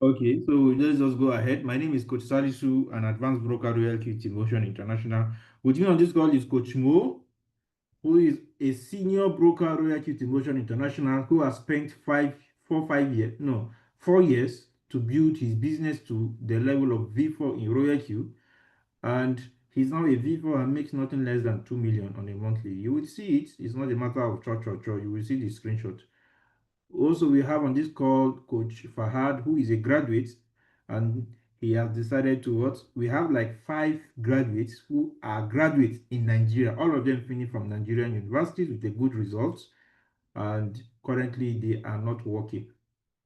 Okay, so let's just go ahead. My name is Coach Salisu, an advanced broker, Royal QT Motion International. With me on this call is Coach Mo, who is a senior broker, Royal QT Motion International, who has spent 5 years, no, 4 years to build his business to the level of V4 in Royal Q. And he's now a V4 and makes nothing less than 2 million on a monthly. You will see it. It's not a matter of cho. You will see the screenshot. Also, we have on this call Coach Fahad, who is a graduate, and he has decided to what? We have like 5 graduates who are graduates in Nigeria. All of them finished from Nigerian universities with a good results, and currently they are not working.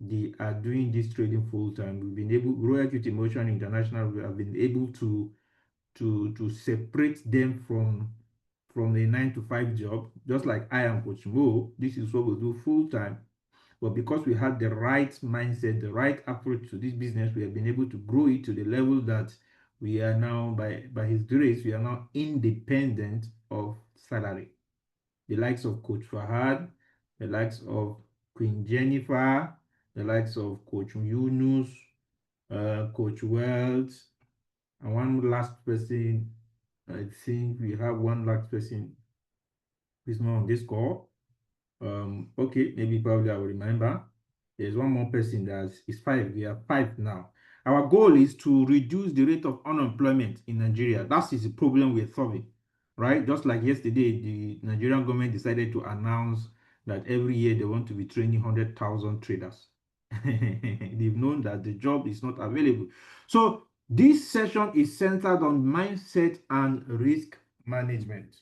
They are doing this trading full time. We've been able, Royal Equity Motion International, we have been able to separate them from a 9 to 5 job, just like I am Coach Mo. This is what we do full time, but because we had the right mindset, the right approach to this business, we have been able to grow it to the level that we are now, by His grace, we are now independent of salary. The likes of Coach Fahad, the likes of Queen Jennifer, the likes of Coach Yunus, Coach Wells, and one last person. I think we have one last person who is not on this call. Okay, maybe probably I will remember. There's one more person that is 5. We are 5 now. Our goal is to reduce the rate of unemployment in Nigeria. That is the problem we're solving, right? Just like yesterday, the Nigerian government decided to announce that every year they want to be training 100,000 traders. They've known that the job is not available. So this session is centered on mindset and risk management.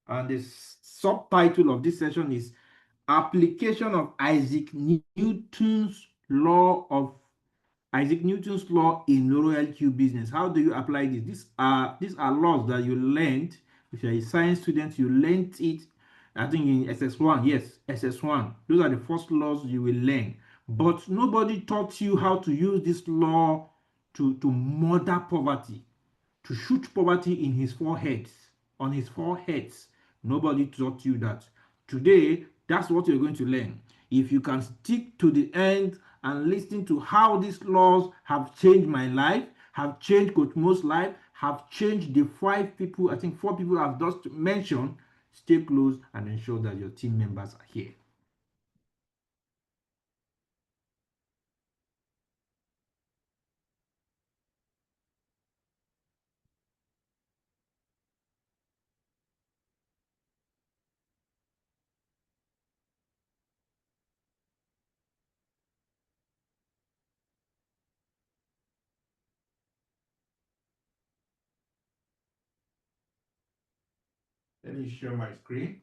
And the subtitle of this session is application of Isaac Newton's law in Royal Q business. How do you apply this? These are laws that you learned. If you're a science student, you learned it. I think in SS1, yes, SS1. Those are the first laws you will learn. But nobody taught you how to use this law to murder poverty, to shoot poverty in his foreheads, on his foreheads. Nobody taught you that. Today, that's what you're going to learn. If you can stick to the end and listen to how these laws have changed my life, have changed Coach Mo's life, have changed the 5 people, I think 4 people I've just mentioned, stay close and ensure that your team members are here. Let me share my screen.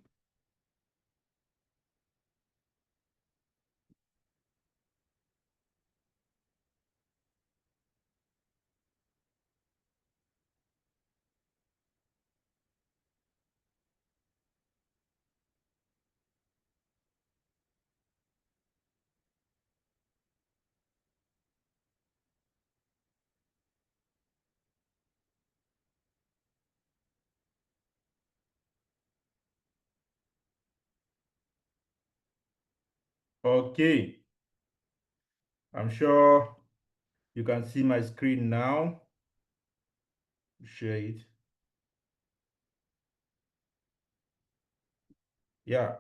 Okay, I'm sure you can see my screen now. Share it. Yeah,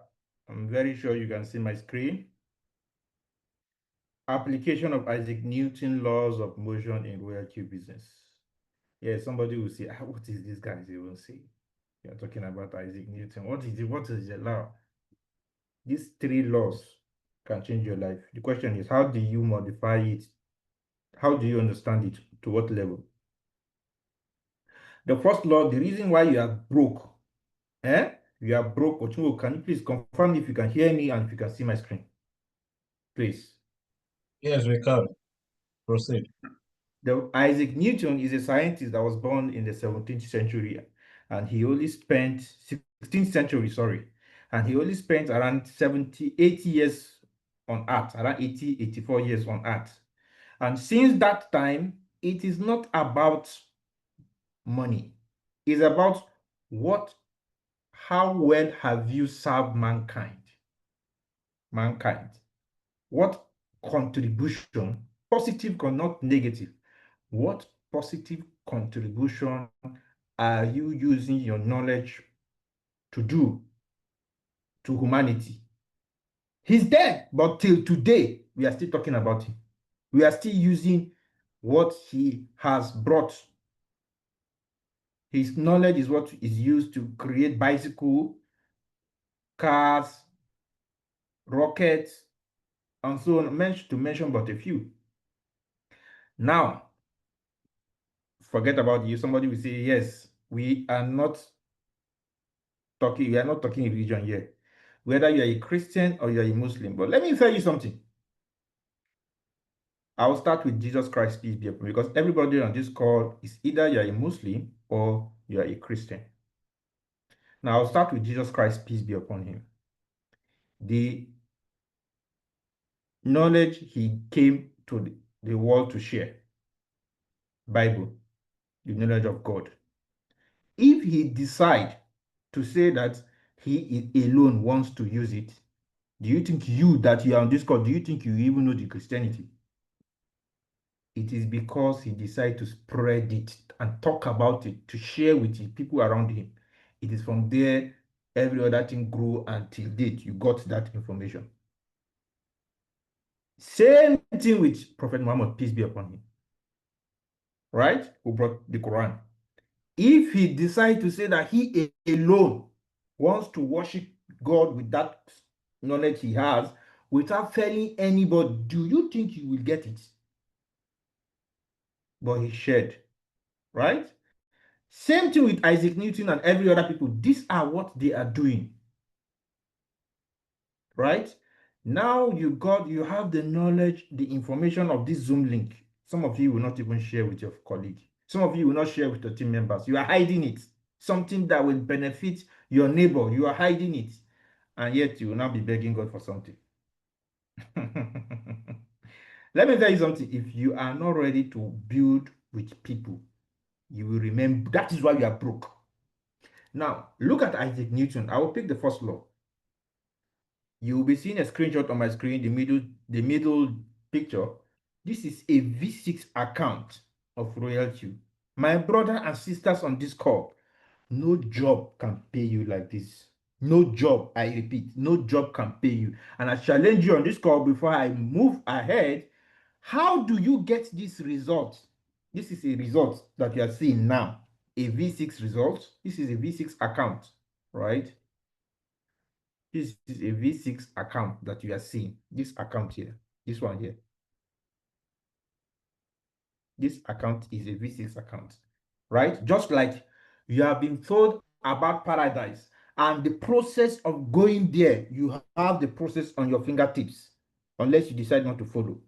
I'm very sure you can see my screen. Application of Isaac Newton laws of motion in Royal Q business. Yeah, somebody will say, what is this guy even saying? You're talking about Isaac Newton. What is it? What is the law? These 3 laws can change your life. The question is, how do you modify it? How do you understand it? To what level? The first law, the reason why you are broke, You are broke. Ochungo, can you please confirm if you can hear me and if you can see my screen? Please. Yes, we can. Proceed. Isaac Newton is a scientist that was born in the 17th century, and he only spent 16th century, sorry, and he only spent around 70, 80 years on Earth, around 80, 84 years on Earth. And since that time, it is not about money. It's about how well have you served mankind? Mankind. What contribution? positive, not negative. What positive contribution are you using your knowledge to do to humanity? He's dead, but till today, we are still talking about him. We are still using what he has brought. His knowledge is what is used to create bicycle, cars, rockets, and so on, to mention but a few. Now, forget about you. Somebody will say, yes, we are not talking religion here, whether you are a Christian or you are a Muslim. But let me tell you something. I'll start with Jesus Christ, peace be upon him, because everybody on this call is either you're a Muslim or you are a Christian. Now, I'll start with Jesus Christ, peace be upon him. The knowledge he came to the world to share, Bible, the knowledge of God. If he decide to say that he alone wants to use it, do you think that you are on this call, do you think you even know the Christianity? It is because he decided to spread it and talk about it, to share with the people around him. It is from there every other thing grew until date. You got that information. Same thing with Prophet Muhammad, peace be upon him. Right? Who brought the Quran. If he decides to say that he alone wants to worship God with that knowledge he has, without telling anybody, do you think you will get it? But he shared, right? Same thing with Isaac Newton and every other people. These are what they are doing, right? Now you have the knowledge, the information of this Zoom link. Some of you will not even share with your colleague. Some of you will not share with your team members. You are hiding it. Something that will benefit your neighbor. You are hiding it. And yet you will now be begging God for something. Let me tell you something. If you are not ready to build with people, you will remember. That is why you are broke. Now, look at Isaac Newton. I will pick the first law. You will be seeing a screenshot on my screen, the middle picture. This is a V6 account of Royalty. My brother and sisters on this call, no job can pay you like this. No job, I repeat, no job can pay you. And I challenge you on this call before I move ahead. How do you get this result? This is a result that you are seeing now. A V6 result. This is a V6 account, right? This is a V6 account that you are seeing. This account here. This one here. This account is a V6 account, right? Just like you have been told about paradise and the process of going there, you have the process on your fingertips, unless you decide not to follow.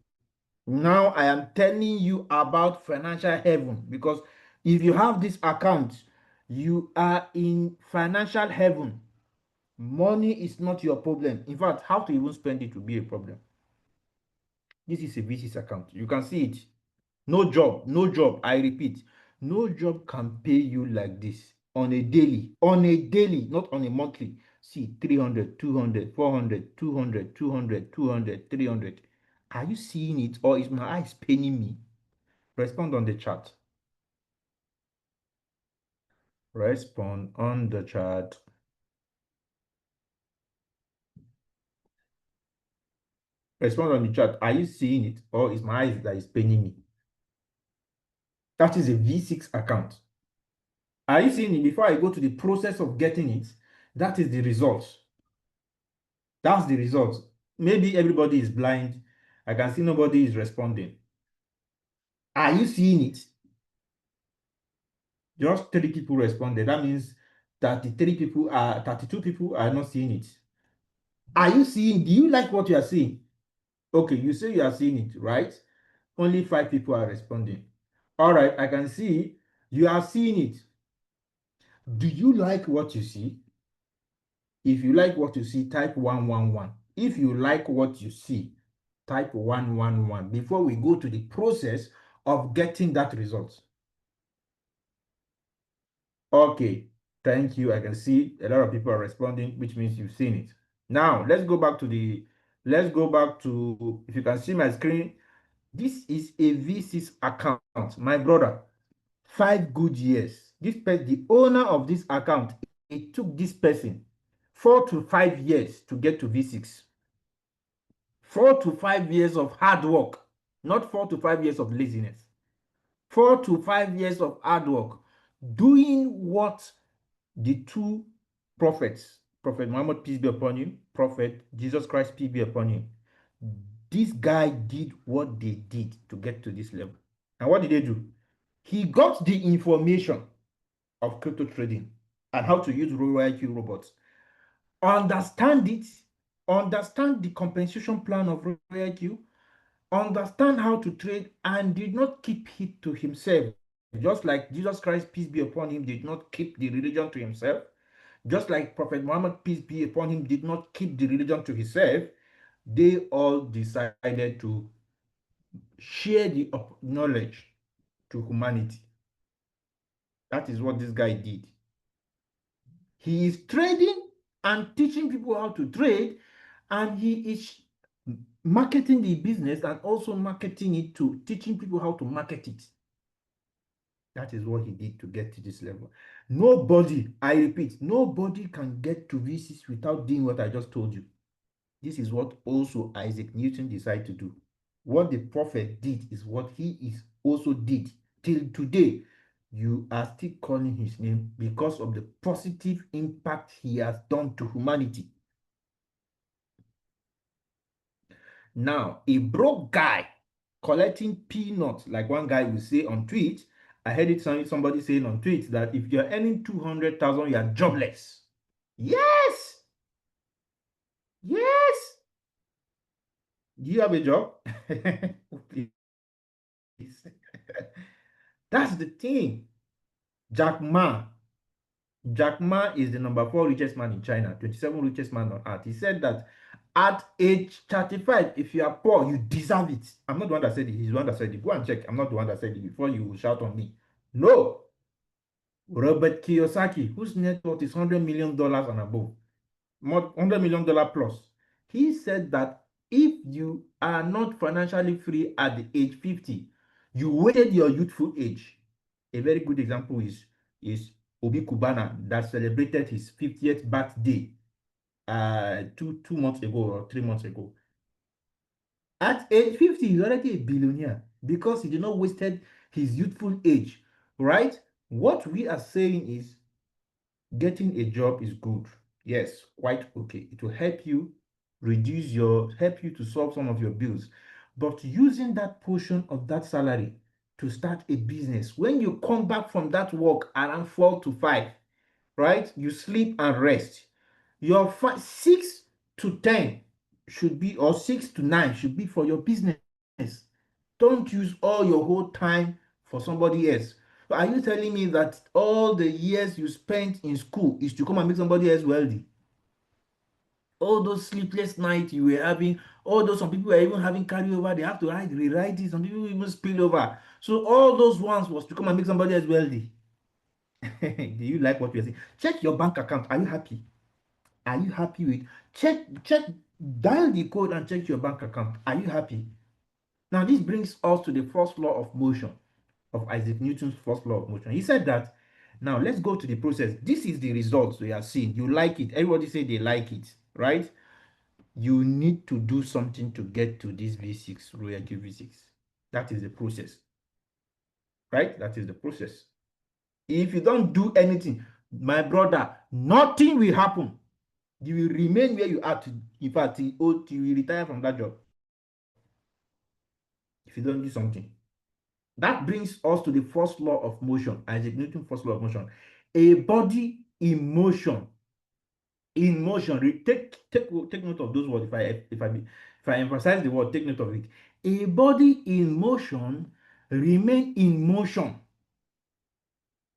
Now I am telling you about financial heaven, because if you have this account, you are in financial heaven. Money is not your problem. In fact, how to even spend it will be a problem. This is a V6 account. You can see it. No job, no job. I repeat, no job can pay you like this on a daily, not on a monthly. See, 300, 200, 400, 200, 200, 200, 300. Are you seeing it, or is my eyes paining me? Respond on the chat. Respond on the chat. Respond on the chat. Are you seeing it, or is my eyes that is paining me? That is a V6 account. Are you seeing it? Before I go to the process of getting it, that is the result. That's the result. Maybe everybody is blind. I can see nobody is responding. Are you seeing it? Just 3 people responded. That means 32 people are not seeing it. Are you seeing? Do you like what you are seeing? Okay, you say you are seeing it, right? Only 5 people are responding. All right, I can see you are seeing it. Do you like what you see? If you like what you see, type 111. If you like what you see, type 111 before we go to the process of getting that result. Okay, thank you. I can see a lot of people are responding, which means you've seen it. Now, let's go back to, if you can see my screen, This is a V6 account, my brother. 5 good years. The owner of this account, it took this person 4 to 5 years to get to V6. 4 to 5 years of hard work, not 4 to 5 years of laziness. 4 to 5 years of hard work, doing what the two prophets, Prophet Muhammad, peace be upon him, Prophet Jesus Christ, peace be upon him. This guy did what they did to get to this level. And what did they do? He got the information of crypto trading and how to use RoyalQ robots. Understand it, understand the compensation plan of RoyalQ, understand how to trade, and did not keep it to himself. Just like Jesus Christ, peace be upon him, did not keep the religion to himself. Just like Prophet Muhammad, peace be upon him, did not keep the religion to himself. They all decided to share the knowledge to humanity. That is what this guy did. He is trading and teaching people how to trade, and he is marketing the business and also marketing it to teaching people how to market it. That is what he did to get to this level. Nobody, I repeat, nobody can get to V6 without doing what I just told you. This is what also Isaac Newton decided to do. What the prophet did is what he is also did. Till today, you are still calling his name because of the positive impact he has done to humanity. Now, a broke guy collecting peanuts, like one guy will say on tweet, I heard it somebody saying on tweet that if you're earning 200,000, you are jobless. Yes! Yes! Do you have a job? Please. That's the thing. Jack Ma. Jack Ma is the number 4 richest man in China, 27 richest man on earth. He said that at age 35, if you are poor, you deserve it. I'm not the one that said it. He's the one that said it. Go and check. I'm not the one that said it before you shout on me. No. Robert Kiyosaki, whose net worth is $100 million and above, $100 million plus, he said that if you are not financially free at the age 50, you wasted your youthful age. A very good example is Obi Kubana that celebrated his 50th birthday two months ago or 3 months ago. At age 50, he's already a billionaire because he did not wasted his youthful age, right? What we are saying is getting a job is good. Yes, quite okay. It will help you help you to solve some of your bills. But using that portion of that salary to start a business, when you come back from that work around 4 to 5, right? You sleep and rest. Your 6 to 10 should be, or 6 to 9 should be for your business. Don't use all your whole time for somebody else. Are you telling me that all the years you spent in school is to come and make somebody else wealthy? All those sleepless nights you were having, all those, some people were even having carryover, they have to rewrite it, some people even spill over. So all those ones was to come and make somebody else wealthy. Do you like what you're saying? Check your bank account. Are you happy? Are you happy with dial the code and check your bank account? Are you happy? Now this brings us to the first law of motion, of Isaac Newton's first law of motion. He said that, now let's go to the process. This is the results we are seeing. You like it. Everybody say they like it, right? You need to do something to get to this V6, RoyalQ V6. That is the process, right? That is the process. If you don't do anything, my brother, nothing will happen. You will remain where you are. In fact, you will retire from that job if you don't do something. That brings us to the first law of motion, Isaac Newton's first law of motion. A body in motion. In motion. Take note of those words. If I emphasize the word, take note of it. A body in motion remain in motion,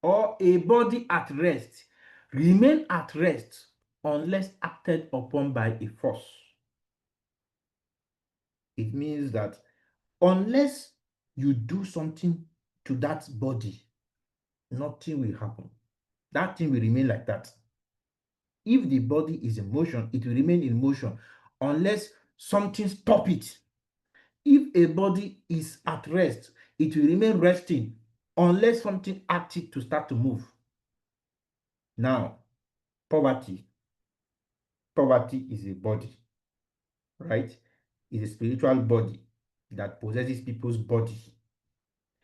or a body at rest remain at rest unless acted upon by a force. It means that unless you do something to that body, nothing will happen. That thing will remain like that. If the body is in motion, it will remain in motion unless something stop it. If a body is at rest, it will remain resting unless something active to start to move. Now, poverty. Poverty is a body, right? It's a spiritual body that possesses people's body.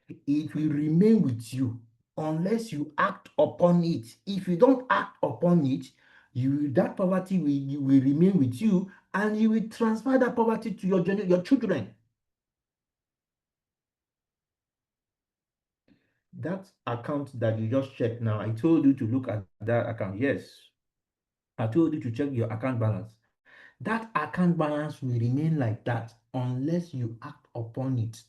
It will remain with you unless you act upon it. If you don't act upon it, that poverty will remain with you, and you will transfer that poverty to your children. That account that you just checked now, I told you to look at that account. Yes, I told you to check your account balance. That account balance will remain like that unless you act upon it,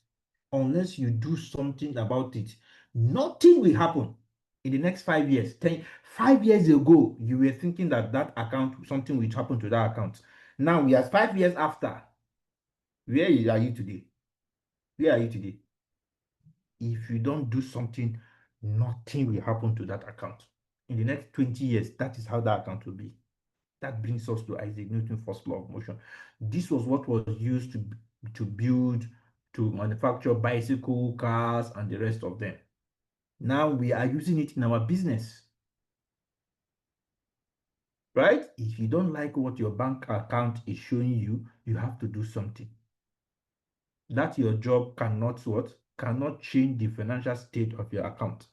unless you do something about it. Nothing will happen in the next 5 years. 5 years ago, you were thinking that account, something will happen to that account. Now we are 5 years after. Where are you today? Where are you today? If you don't do something, nothing will happen to that account. In the next 20 years, that is how that account will be. That brings us to Isaac Newton's first law of motion. This was what was used to build, to manufacture bicycle, cars, and the rest of them. Now we are using it in our business. Right? If you don't like what your bank account is showing you, you have to do something. That your job cannot what? Cannot change the financial state of your account.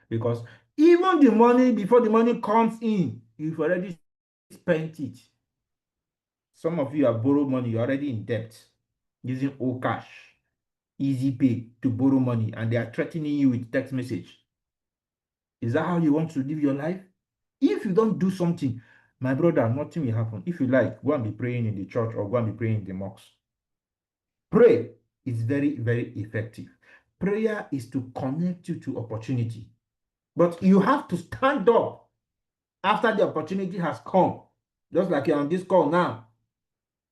Because even the money, before the money comes in, you've already spent it. Some of you have borrowed money, you're already in debt, using old cash, easy pay to borrow money, and they are threatening you with text message. Is that how you want to live your life? If you don't do something, my brother, nothing will happen. If you like, go and be praying in the church or go and be praying in the mosque. Pray is very, very effective. Prayer is to connect you to opportunity. But you have to stand up after the opportunity has come. Just like you're on this call now.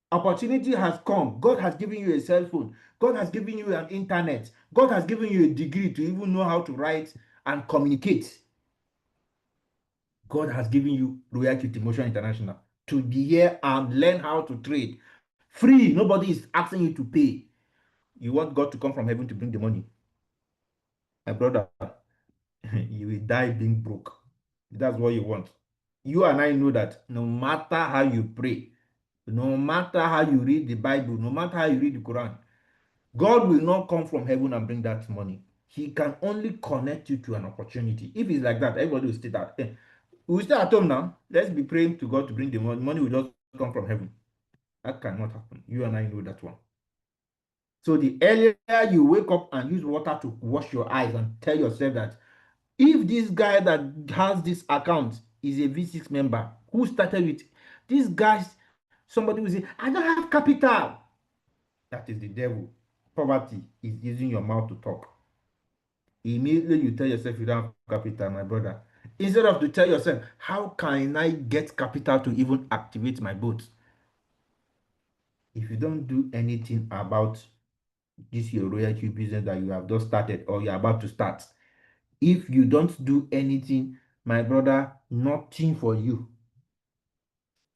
Opportunity has come. God has given you a cell phone. God has given you an internet. God has given you a degree to even know how to write and communicate. God has given you Royal QT Motion International to be here and learn how to trade. Free. Nobody is asking you to pay. You want God to come from heaven to bring the money. My brother, you will die being broke. That's what you want. You and I know that no matter how you pray, no matter how you read the Bible, no matter how you read the Quran, God will not come from heaven and bring that money. He can only connect you to an opportunity. If it's like that, everybody will stay at we stay at home now. Let's be praying to God to bring the money. Money will just come from heaven. That cannot happen. You and I know that one. So the earlier you wake up and use water to wash your eyes and tell yourself that if this guy that has this account is a V6 member who started with these guys, somebody will say, I don't have capital. That is the devil. Poverty is using your mouth to talk. Immediately you tell yourself you don't have capital, my brother. Instead of to tell yourself, how can I get capital to even activate my boat? If you don't do anything about this your Royal Q business that you have just started or you're about to start, if you don't do anything, my brother, nothing for you.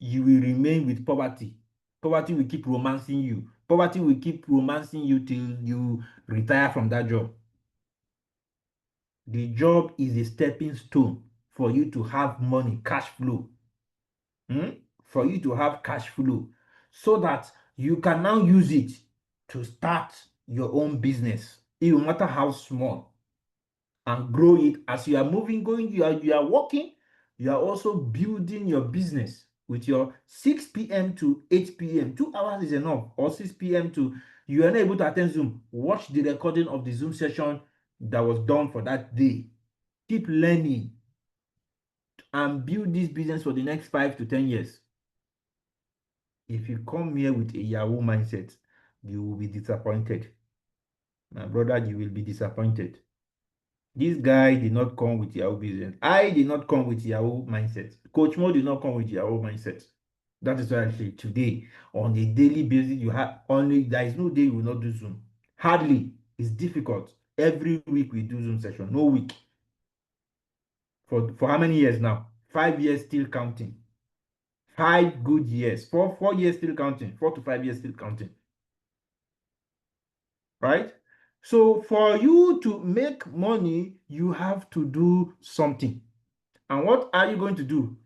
You will remain with poverty. Poverty will keep romancing you. Poverty will keep romancing you till you retire from that job. The job is a stepping stone for you to have money, cash flow. For you to have cash flow so that you can now use it to start your own business, no matter how small, and grow it. As you are moving, going, you are working, you are also building your business with your 6 p.m. to 8 p.m. 2 hours is enough, or 6 p.m. to you are not able to attend Zoom. Watch the recording of the Zoom session that was done for that day. Keep learning and build this business for the next 5 to 10 years. If you come here with a Yahoo mindset, you will be disappointed. My brother, you will be disappointed. This guy did not come with Yahoo business. I did not come with Yahoo mindset. Coach Mo did not come with Yahoo mindset. That is why I say today, on a daily basis, you have only, there is no day you will not do Zoom. Hardly. It's difficult. Every week we do Zoom session. No week. For how many years now? 5 years still counting. 5 good years. 4 years still counting. 4 to 5 years still counting. right? So for you to make money, you have to do something. And what are you going to do?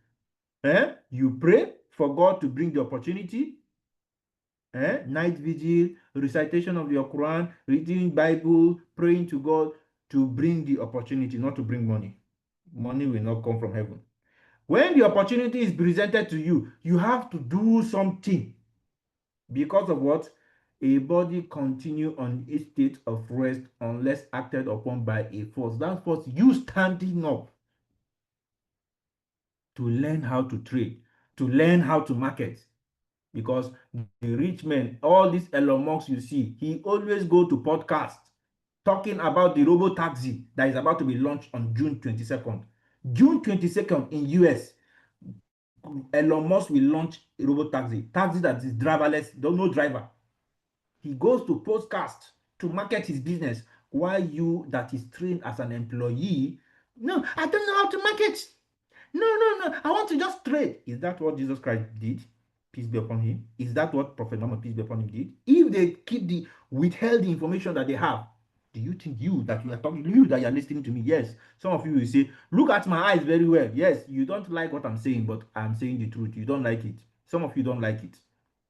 You pray for God to bring the opportunity. Night vigil, recitation of your Quran, reading Bible, praying to God to bring the opportunity, not to bring money. Money will not come from heaven. When the opportunity is presented to you, you have to do something. Because of what? A body continue on its state of rest unless acted upon by a force. That force, you standing up to learn how to trade, to learn how to market. Because the rich men, all these Elon Musk you see, he always go to podcast talking about the robo taxi that is about to be launched on June 22nd. June 22nd in US, Elon Musk will launch a robo taxi that is driverless, no driver. He goes to podcast to market his business, while you that is trained as an employee, no, I don't know how to market. No, I want to just trade. Is that what Jesus Christ did? Peace be upon him. Is that what Prophet Muhammad, peace be upon him, did? If they keep the withheld the information that they have, do you think you that you are talking, you that you are listening to me? Yes. Some of you will say, look at my eyes very well. Yes, you don't like what I'm saying, but I'm saying the truth. You don't like it. Some of you don't like it.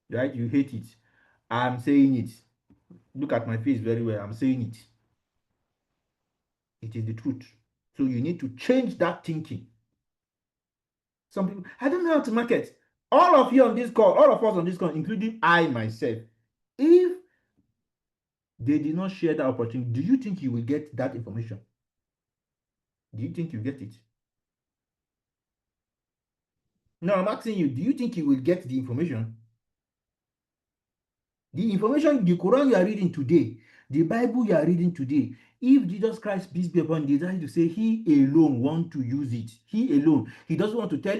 Right? You hate it. I'm saying it. Look at my face very well. I'm saying it. It is the truth. So you need to change that thinking. Some people, I don't know how to market. All of you on this call, all of us on this call, including I myself, if they did not share that opportunity, do you think you will get that information? Do you think you get it? No, I'm asking you, do you think you will get the information? The information, the Quran you are reading today, the Bible you are reading today, if Jesus Christ, peace be upon him, decides to say he alone want to use it, he alone, he doesn't want to tell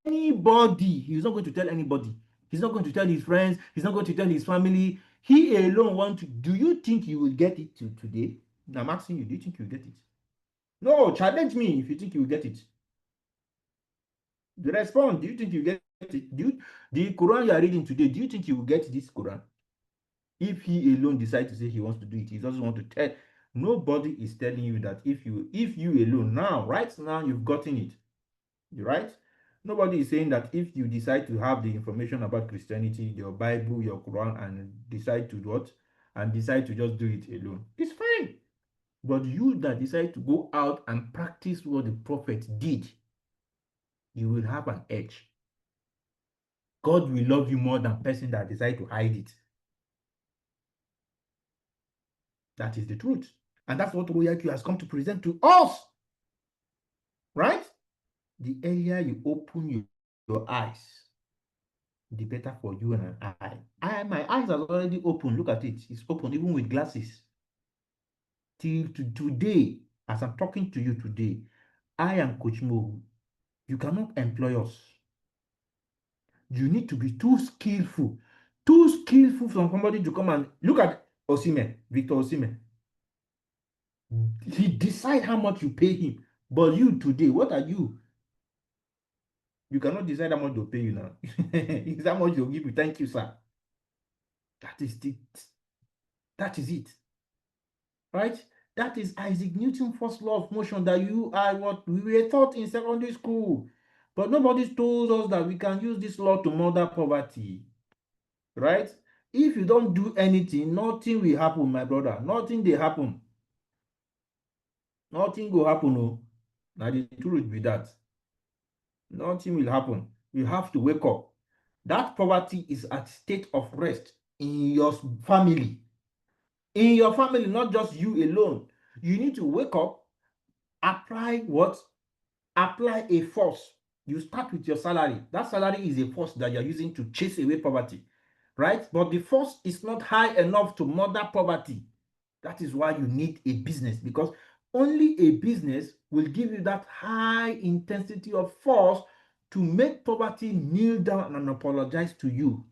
anybody, he's not going to tell anybody, he's not going to tell his friends, he's not going to tell his family, he alone want to, do you think you will get it today? I'm asking you, do you think you will get it? No, challenge me if you think you will get it. Respond, do you think you get it? The Quran you are reading today, do you think you will get this Quran? If he alone decides to say he wants to do it, he doesn't want to tell. Nobody is telling you that if you alone now, right now, you've gotten it. Right? Nobody is saying that if you decide to have the information about Christianity, your Bible, your Quran, and decide to do what? And decide to just do it alone. It's fine. But you that decide to go out and practice what the prophet did, you will have an edge. God will love you more than person that decide to hide it. That is the truth. And that's what Royal Q has come to present to us. Right? The earlier you open your eyes, the better for you and my eyes are already open. Look at it. It's open even with glasses. Till today, as I'm talking to you today, I am Coach Mo. You cannot employ us. You need to be too skillful for somebody to come and look at Osimhen, Victor Osimhen. He decide how much you pay him. But you today, what are you? You cannot decide how much they'll pay you now. It's how much they'll give you. Thank you, sir. That is it. That is it. Right? That is Isaac Newton's first law of motion, that you are what we were taught in secondary school. But nobody told us that we can use this law to murder poverty. Right? If you don't do anything, nothing will happen, my brother. Nothing will happen. Nothing will happen. No. Now the truth be that. Nothing will happen. You have to wake up. That poverty is at state of rest in your family. In your family, not just you alone. You need to wake up, apply what? Apply a force. You start with your salary. That salary is a force that you're using to chase away poverty. Right? But the force is not high enough to murder poverty. That is why you need a business, because only a business will give you that high intensity of force to make poverty kneel down and apologize to you.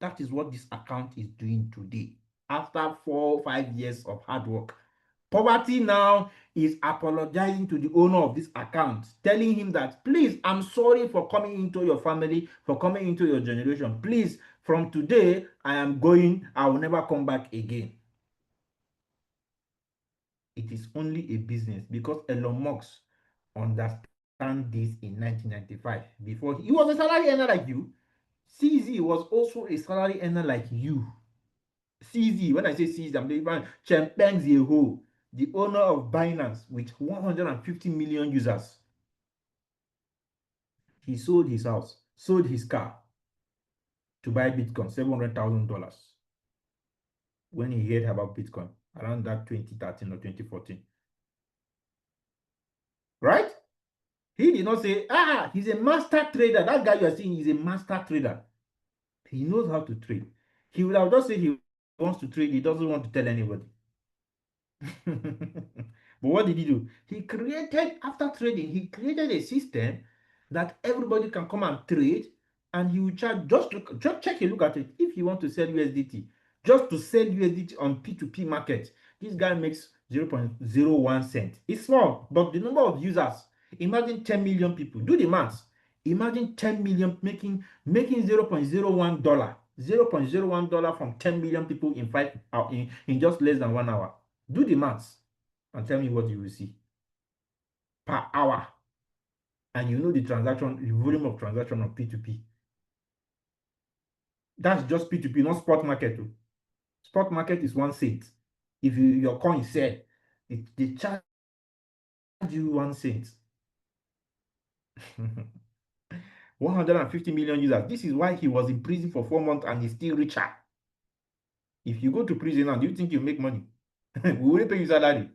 That is what this account is doing today. After 4 or 5 years of hard work, poverty now is apologizing to the owner of this account, telling him that, please, I'm sorry for coming into your family, for coming into your generation. Please, from today, I am going. I will never come back again. It is only a business because Elon Musk understand this in 1995. Before he was a salary earner like you. CZ was also a salary earner like you. CZ, when I say CZ, I'm talking about Changpeng Zhou, the owner of Binance with 150 million users. He sold his house, sold his car to buy Bitcoin, $700,000 when he heard about Bitcoin around that 2013 or 2014. Right? He did not say, he's a master trader. That guy you are seeing is a master trader. He knows how to trade. He would have just said he wants to trade. He doesn't want to tell anybody. But what did he do? He created, after trading, he created a system that everybody can come and trade, and he will charge, just check a look at it. If you want to sell USDT, just to sell USDT on P2P market, this guy makes 0.01 cent. It's small, but the number of users, imagine 10 million people. Do the maths. Imagine 10 million making $0.01. $0.01 from 10 million people in just less than 1 hour. Do the maths and tell me what you will see per hour. And you know the volume of transaction of P2P. That's just P2P, not spot market too. Spot market is 1 cent. If your coin sell, they charge you 1 cent. 150 million users. This is why he was in prison for 4 months and he's still richer. If you go to prison now, do you think you make money? We will pay you salary.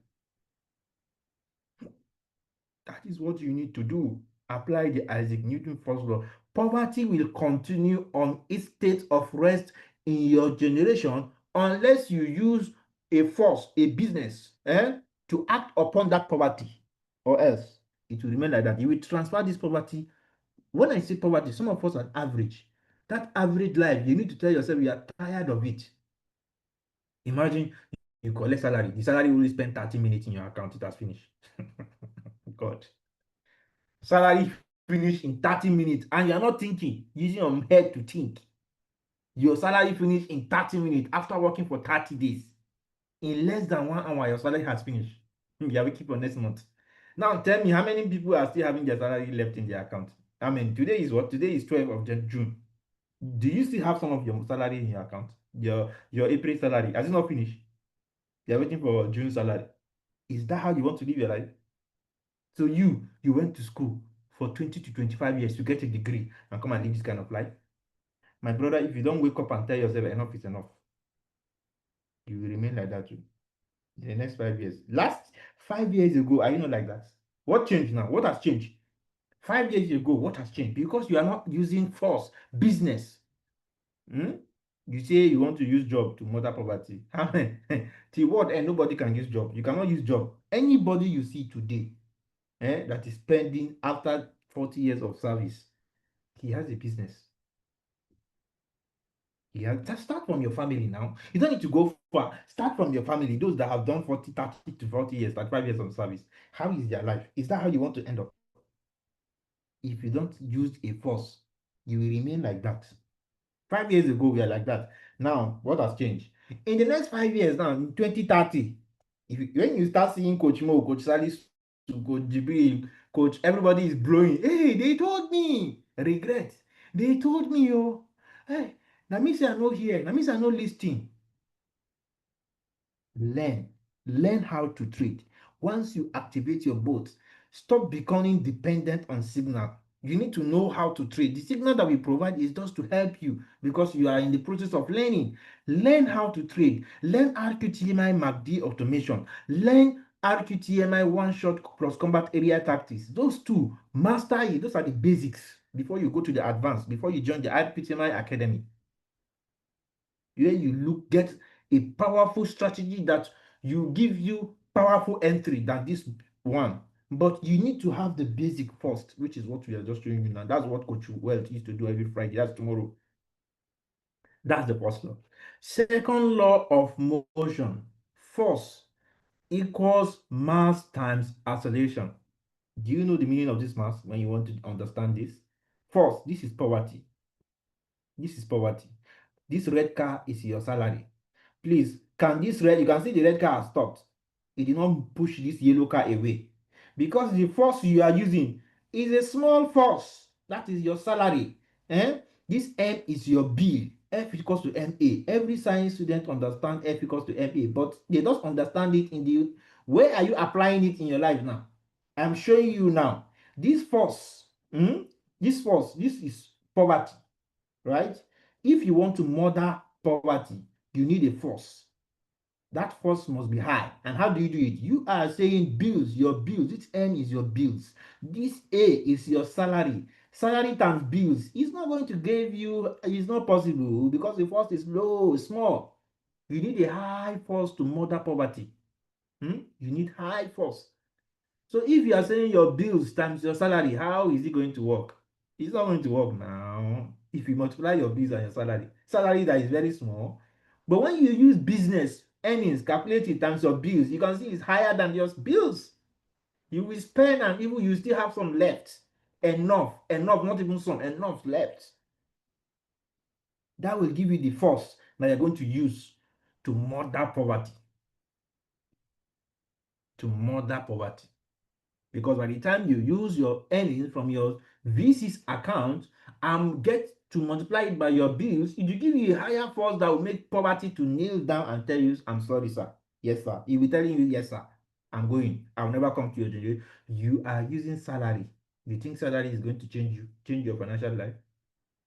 That is what you need to do. Apply the Isaac Newton first law. Poverty will continue on its state of rest in your generation unless you use a force, a business, to act upon that poverty, or else it will remain like that. You will transfer this poverty. When I say poverty, some of us are average. That average life, you need to tell yourself you are tired of it. Imagine you collect salary. The salary will spend 30 minutes in your account. It has finished. God. Salary finish in 30 minutes and you're not thinking, using your head to think. Your salary finish in 30 minutes after working for 30 days. In less than 1 hour, your salary has finished. You have to keep on next month. Now tell me, how many people are still having their salary left in their account? I mean, today is what? Today is 12th of June. Do you still have some of your salary in your account? Your April salary, has it not finished? You're waiting for June salary. Is that how you want to live your life? So you went to school for 20 to 25 years to get a degree and come and live this kind of life? My brother, if you don't wake up and tell yourself enough is enough, you will remain like that too in the next 5 years. Last 5 years ago, are you not like that? What changed now? What has changed? 5 years ago, what has changed? Because you are not using force, business. You say you want to use job to murder poverty. Till what end? Nobody can use job. You cannot use job. Anybody you see today that is spending after 40 years of service, he has a business. Just start from your family now. You don't need to go far. Start from your family. Those that have done 30 to 40 years, 35 years of service. How is their life? Is that how you want to end up? If you don't use a force, you will remain like that. 5 years ago, we are like that. Now, what has changed? In the next 5 years now, in 2030, when you start seeing Coach Mo, Coach Salisu, Coach Jibril, Coach, everybody is blowing. Hey, they told me. Regret. They told me, oh. Hey, that means I know here. That means I know listing. Learn how to trade. Once you activate your boat, stop becoming dependent on signal. You need to know how to trade. The signal that we provide is just to help you because you are in the process of learning. Learn how to trade. Learn RQTMI MACD automation. Learn RQTMI one-shot plus combat area tactics. Those two, master it. Those are the basics before you go to the advanced, before you join the RQTMI Academy. Where you get a powerful strategy that give you powerful entry than this one. But you need to have the basic first, which is what we are just showing you now. That's what Coach Wealth used to do every Friday. That's tomorrow. That's the first law. Second law of motion. Force equals mass times acceleration. Do you know the meaning of this mass when you want to understand this? Force, this is poverty. This is poverty. This red car is your salary. Please, you can see the red car has stopped. It did not push this yellow car away because the force you are using is a small force. That is your salary. Eh? This M is your bill. F equals to MA. Every science student understands F equals to MA, but they don't understand it in the where are you applying it in your life now? I'm showing you now. This force, this is poverty, right? If you want to murder poverty, you need a force. That force must be high. And how do you do it? You are saying bills, your bills. This N is your bills. This A is your salary. Salary times bills. It's not going to give you, it's not possible because the force is low, small. You need a high force to murder poverty. You need high force. So if you are saying your bills times your salary, how is it going to work? It's not going to work now. If you multiply your bills and your salary that is very small. But when you use business earnings, calculate it times your bills, you can see it's higher than your bills. You will spend and even you still have some left. Enough, not even some, enough left. That will give you the force that you're going to use to murder poverty. To murder poverty. Because by the time you use your earnings from your V6 account and get to multiply it by your bills, it will give you a higher force that will make poverty to kneel down and tell you, I'm sorry, sir. Yes, sir. He will be telling you, yes, sir. I'm going. I'll never come to your generation. You are using salary. You think salary is going to change your financial life?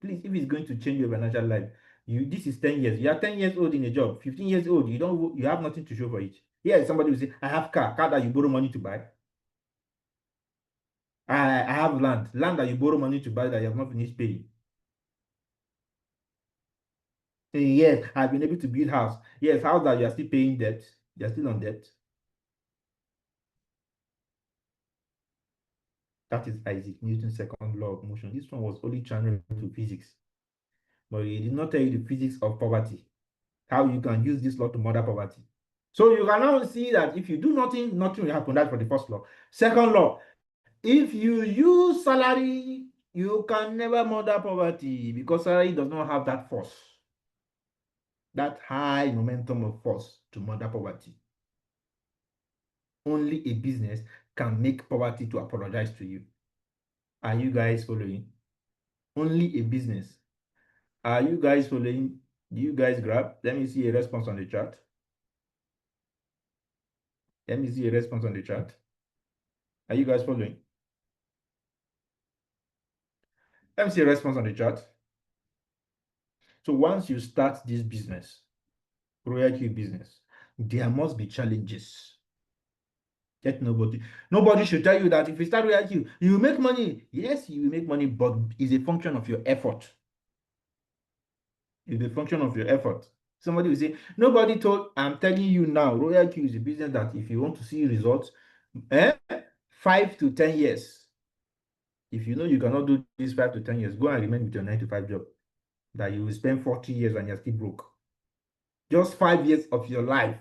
Please, if it's going to change your financial life, this is 10 years. You are 10 years old in a job, 15 years old, you have nothing to show for it. Yes, somebody will say, I have car that you borrow money to buy. I have land that you borrow money to buy that you have not finished paying. Yes, I've been able to build house. Yes, house that you are still paying debt. You're still on debt. That is Isaac Newton's second law of motion. This one was only channeled to physics. But he did not tell you the physics of poverty. How you can use this law to murder poverty. So you can now see that if you do nothing, nothing will happen. That's for the first law. Second law, if you use salary, you can never murder poverty because salary does not have that force. That high momentum of force to murder poverty. Only a business can make poverty to apologize to you. Are you guys following? Only a business. Are you guys following? Do you guys grab? Let me see a response on the chat. Let me see a response on the chat. Are you guys following? Let me see a response on the chat. So once you start this business, Royal Q business, there must be challenges. Get nobody should tell you that if you start Royal Q, you will make money. Yes, you will make money, but it's a function of your effort. It's a function of your effort. Somebody will say, nobody told, I'm telling you now, Royal Q is a business that if you want to see results, 5 to 10 years. If you know you cannot do this 5 to 10 years, go and remain with your 9 to 5 job. That you will spend 40 years and you're still broke. Just 5 years of your life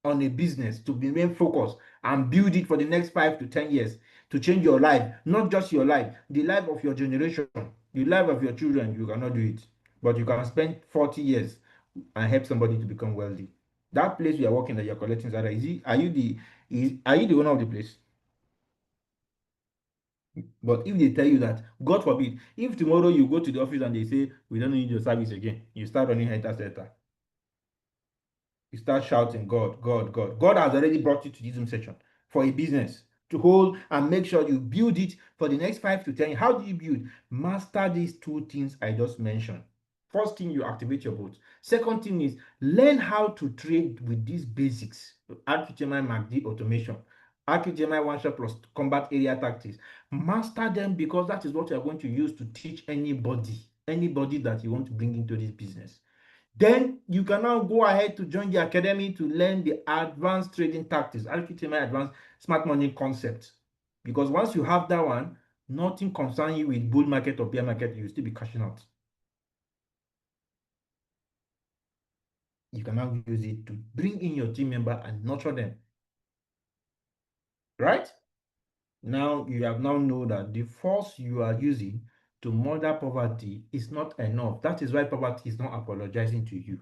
on a business to remain focused and build it for the next 5 to 10 years to change your life, not just your life, the life of your generation, the life of your children. You cannot do it, but you can spend 40 years and help somebody to become wealthy. That place you are working that you're collecting salary, are you the owner of the place? But if they tell you that, God forbid, if tomorrow you go to the office and they say, we don't need your service again, you start running helter skelter. You start shouting, God, God, God. God has already brought you to this Zoom session for a business to hold and make sure you build it for the next 5 to 10 years. How do you build? Master these two things I just mentioned. First thing, you activate your boat. Second thing is learn how to trade with these basics. RQTMI MACD automation, RQTMI one shot plus combat area tactics. Master them because that is what you are going to use to teach anybody that you want to bring into this business. Then you can now go ahead to join the academy to learn the advanced trading tactics, RQTMI advanced smart money concept. Because once you have that one, nothing concerns you with bull market or bear market, you will still be cashing out. You can now use it to bring in your team member and nurture them. Right? Now you have now know that the force you are using to murder poverty is not enough. That is why poverty is not apologizing to you.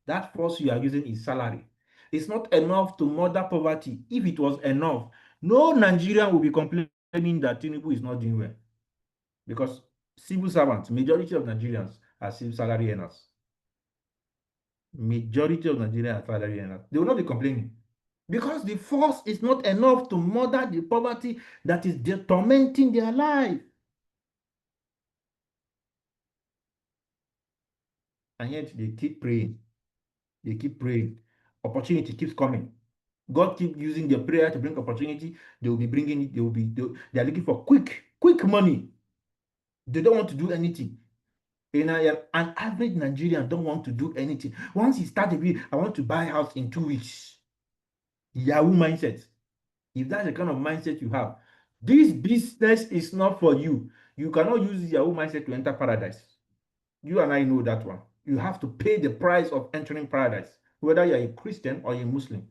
That force you are using is salary. It's not enough to murder poverty. If it was enough, no Nigerian will be complaining that Tinubu is not doing well. Because civil servants, majority of Nigerians are civil salary earners. Majority of Nigerians are salary earners. They will not be complaining. Because the force is not enough to murder the poverty that is tormenting their life. And yet they keep praying. They keep praying. Opportunity keeps coming. God keep using their prayer to bring opportunity. They will be bringing it. They are looking for quick money. They don't want to do anything. An average Nigerian don't want to do anything. Once he start a bit, I want to buy a house in 2 weeks. Yahoo mindset. If that's the kind of mindset you have, this business is not for you. You cannot use Yahoo mindset to enter paradise. You and I know that one. You have to pay the price of entering paradise, whether you're a Christian or a Muslim.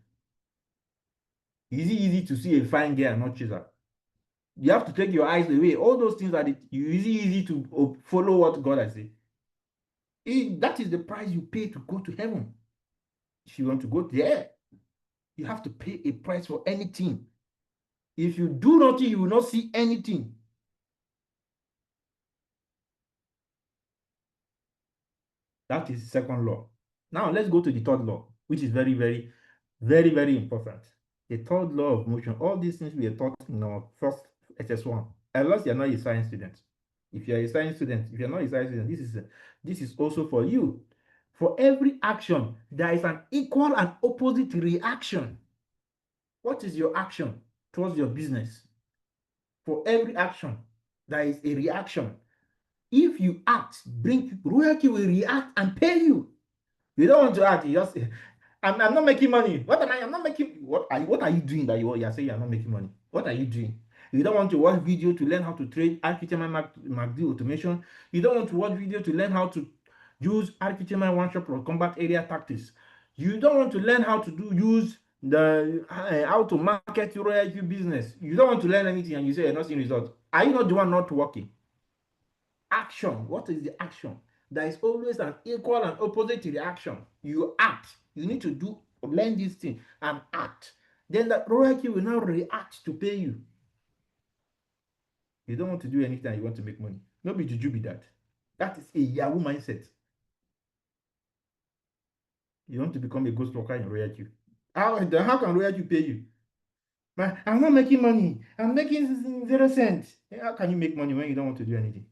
Is it easy to see a fine girl and not chase her? You have to take your eyes away. All those things that easy to follow what God has said. That is the price you pay to go to heaven. If you want to go there, you have to pay a price for anything. If you do nothing, you will not see anything. That is the second law. Now let's go to the third law, which is very, very, very, very important. The third law of motion. All these things we are taught in our first SS1, unless you're not a science student. If you're a science student, if you're not a science student, this is also for you. For every action, there is an equal and opposite reaction. What is your action towards your business? For every action, there is a reaction. If you act, royalty will react and pay you. You don't want to act, you just I'm not making money. What am I? I'm not making what are you doing that you are saying you're not making money? What are you doing? You don't want to watch video to learn how to trade RPTMI MACD automation. You don't want to watch video to learn how to use RPTMI one shot or combat area tactics. You don't want to learn how to use the how to market your royalty business. You don't want to learn anything and you say you're not seeing results. Are you not the one not working? Action. What is the action? There is always an equal and opposite reaction. You act. You need to learn this thing and act. Then the royalty will now react to pay you. You don't want to do anything, you want to make money. No be juju be that. That is a Yahoo mindset. You want to become a ghost worker in royalty. How can royalty pay you? But I'm not making money. I'm making 0 cents. How can you make money when you don't want to do anything?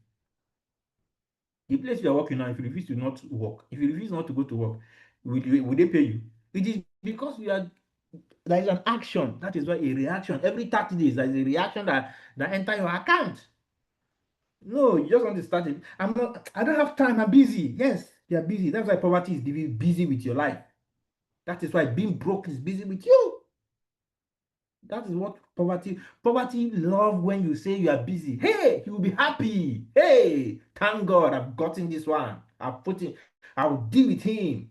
The place you are working now, if you refuse to not work, if you refuse not to go to work, will they pay you? It is because there is an action. That is why a reaction. Every 30 days, there is a reaction that enter your account. No, you just want to start it. I don't have time. I'm busy. Yes, you are busy. That's why poverty is busy with your life. That is why being broke is busy with you. That is what poverty love when you say you are busy. Hey, you will be happy. Hey, thank God I've gotten this one. I'll deal with him.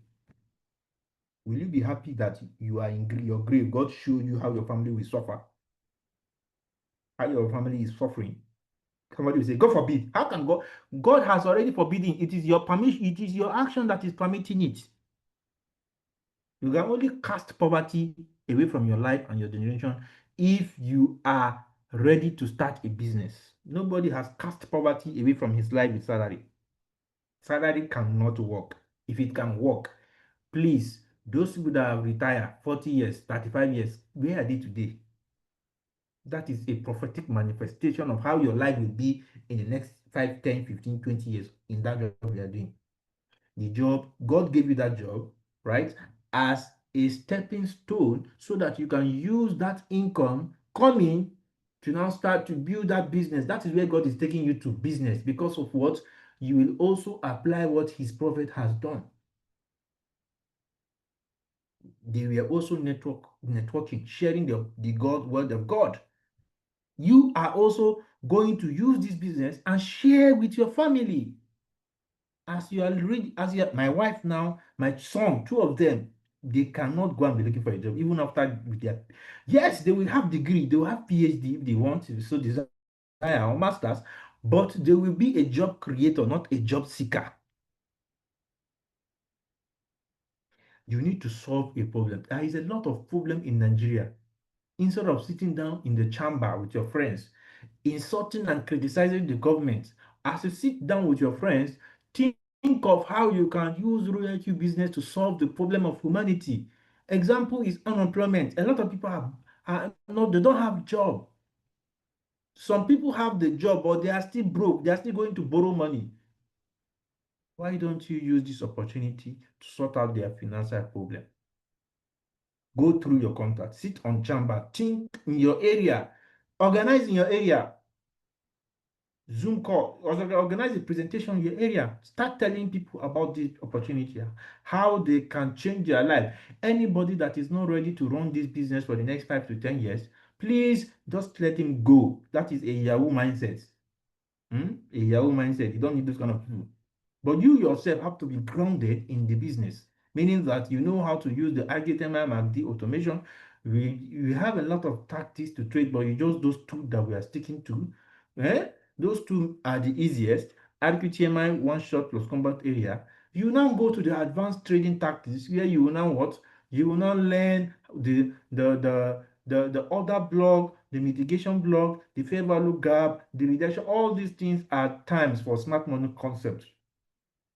Will you be happy that you are in your grave? God showed you how your family will suffer. How your family is suffering. Somebody will say, God forbid. How can God? God has already forbidden. It is your permission, it is your action that is permitting it. You can only cast poverty away from your life and your generation if you are ready to start a business. Nobody has cast poverty away from his life with salary. Salary cannot work. If it can work, please, those people that have retired 40 years, 35 years, where are they today? That is a prophetic manifestation of how your life will be in the next 5, 10, 15, 20 years in that job you are doing. The job, God gave you that job, right, as a stepping stone so that you can use that income coming to now start to build that business. That is where God is taking you to business, because of what? You will also apply what his prophet has done. They were also networking, sharing the word of God. You are also going to use this business and share with your family. My wife now, my son, 2 of them, they cannot go and be looking for a job even after with their. Yes, they will have degree, they will have PhD if they want to, so desire or masters, but they will be a job creator, not a job seeker. You need to solve a problem. There is a lot of problem in Nigeria. Instead of sitting down in the chamber with your friends, insulting and criticizing the government, as you sit down with your friends, think of how you can use Royal Q business to solve the problem of humanity. Example is unemployment. A lot of people are no, they don't have job. Some people have the job, but they are still broke. They are still going to borrow money. Why don't you use this opportunity to sort out their financial problem? Go through your contact, sit on chamber, think in your area, organize in your area, Zoom call, organize a presentation in your area. Start telling people about this opportunity, how they can change their life. Anybody that is not ready to run this business for the next 5 to 10 years, please just let him go. That is a Yahoo mindset. A Yahoo mindset. You don't need those kind of people. But you yourself have to be grounded in the business, meaning that you know how to use the HTML MACD automation. We have a lot of tactics to trade, but you just those two that we are sticking to. Eh? Those two are the easiest. RQTMI, one shot plus combat area. You now go to the advanced trading tactics where you will now what? You will now learn the order block, the mitigation block, the fair value gap, the reduction. All these things are times for smart money concepts.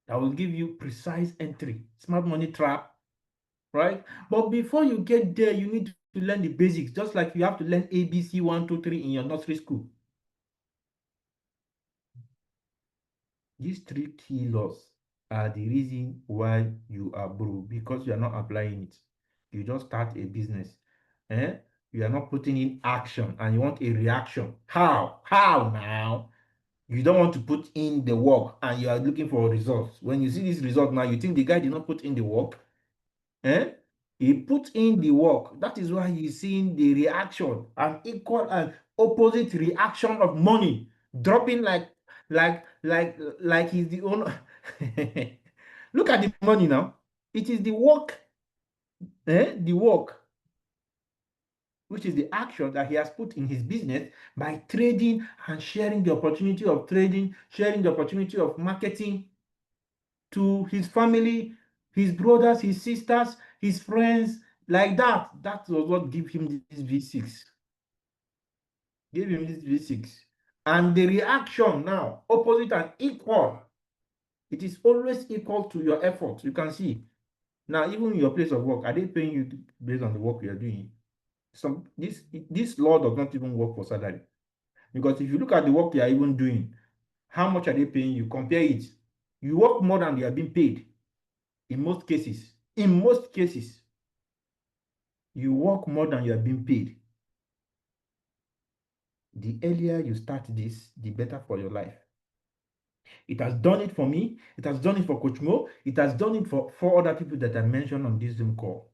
I will give you precise entry, smart money trap, right? But before you get there, you need to learn the basics, just like you have to learn ABC 1, 2, 3 in your nursery school. These three key laws are the reason why you are broke, because you are not applying it. You just start a business. Eh? You are not putting in action and you want a reaction. How? How now? You don't want to put in the work and you are looking for results. When you see this result now, you think the guy did not put in the work. Eh? He put in the work. That is why he's seeing the reaction, an equal and opposite reaction of money dropping like he's the owner. Look at the money now. It is the work, the work, which is the action that he has put in his business by trading and sharing the opportunity of trading, sharing the opportunity of marketing to his family, his brothers, his sisters, his friends, like that. That was what gave him this V6. Gave him this V6. And the reaction now, opposite and equal. It is always equal to your effort. You can see. Now, even in your place of work, are they paying you based on the work you are doing? This law does not even work for salary. Because if you look at the work you are even doing, how much are they paying you? Compare it. You work more than you are being paid. In most cases, you work more than you are being paid. The earlier you start this, the better for your life. It has done it for me. It has done it for Coach Mo. It has done it for 4 other people that I mentioned on this Zoom call.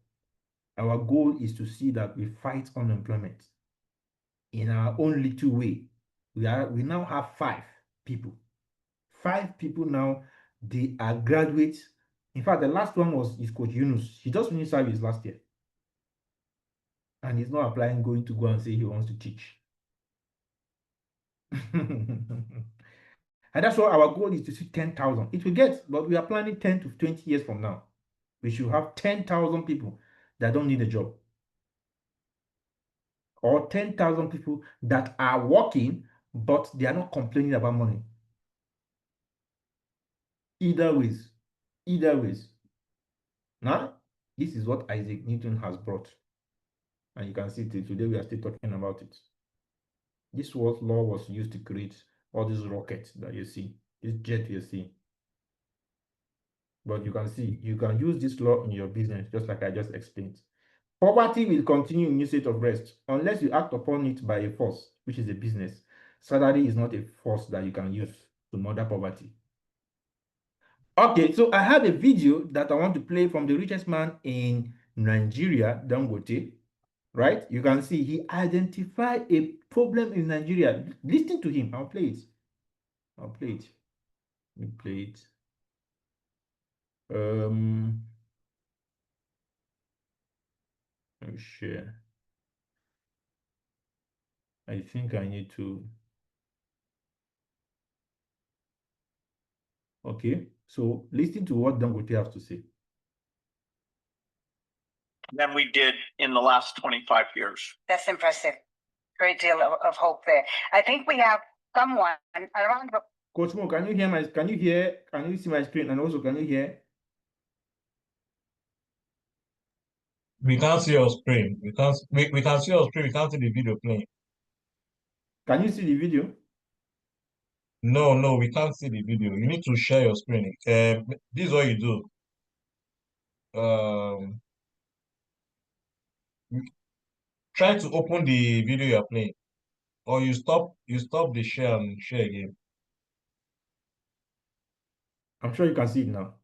Our goal is to see that we fight unemployment in our own little way. We now have 5 people. 5 people now. They are graduates. In fact, the last one is Coach Yunus. He just finished service last year. And he's not applying, going to go and say he wants to teach. And that's why our goal is to see 10,000. It will get, but we are planning 10 to 20 years from now. We should have 10,000 people that don't need a job. Or 10,000 people that are working, but they are not complaining about money. Either ways. Either ways. Now, this is what Isaac Newton has brought. And you can see today we are still talking about it. This law was used to create all these rockets that you see, this jet you see. But you can see, you can use this law in your business, just like I just explained. Poverty will continue in your state of rest unless you act upon it by a force, which is a business. Salary is not a force that you can use to murder poverty. Okay, so I have a video that I want to play from the richest man in Nigeria, Dangote, right? You can see he identified a problem in Nigeria. Listen to him. I'll play it. Let me play it. Let me share. I think I need to. Okay, so listen to what Dangote has to say. than we did in the last 25 years. That's impressive. Great deal of hope there. I think we have someone around the. Coach Mo, can you see my screen, and also can you hear? We can't see your screen. We can see your screen. We can't see the video playing. Can you see the video? No, we can't see the video. You need to share your screen. This is what you do. Try to open the video you're playing, or you stop the share and share again. I'm sure you can see it now.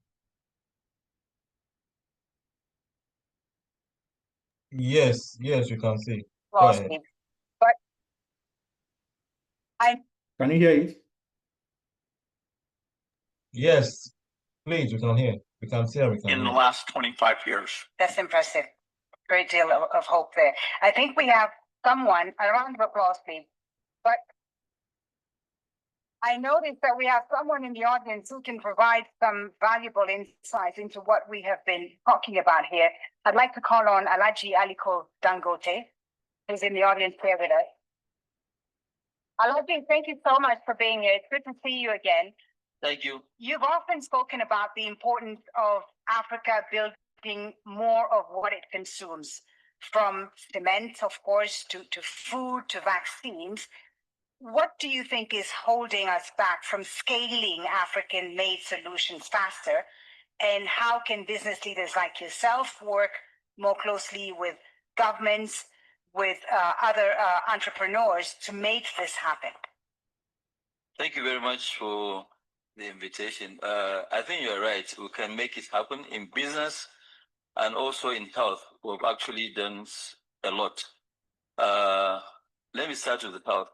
Yes, you can see. Go Well, ahead. but Can you hear it? Yes, please, we can hear. We can see and we can In the hear. last 25 years. that's impressive. Great deal of hope there. I think we have someone, a round of applause, please. But I noticed that we have someone in the audience who can provide some valuable insights into what we have been talking about here. I'd like to call on Alhaji Aliko Dangote, who's in the audience here with us. Alhaji, thank you so much for being here. It's good to see you again. Thank you. You've often spoken about the importance of Africa building more of what it consumes, from cement, of course, to food, to vaccines. What do you think is holding us back from scaling African-made solutions faster? And how can business leaders like yourself work more closely with governments, with other entrepreneurs to make this happen? Thank you very much for the invitation. I think you're right. We can make it happen in business and also in health. We've actually done a lot. Let me start with the health.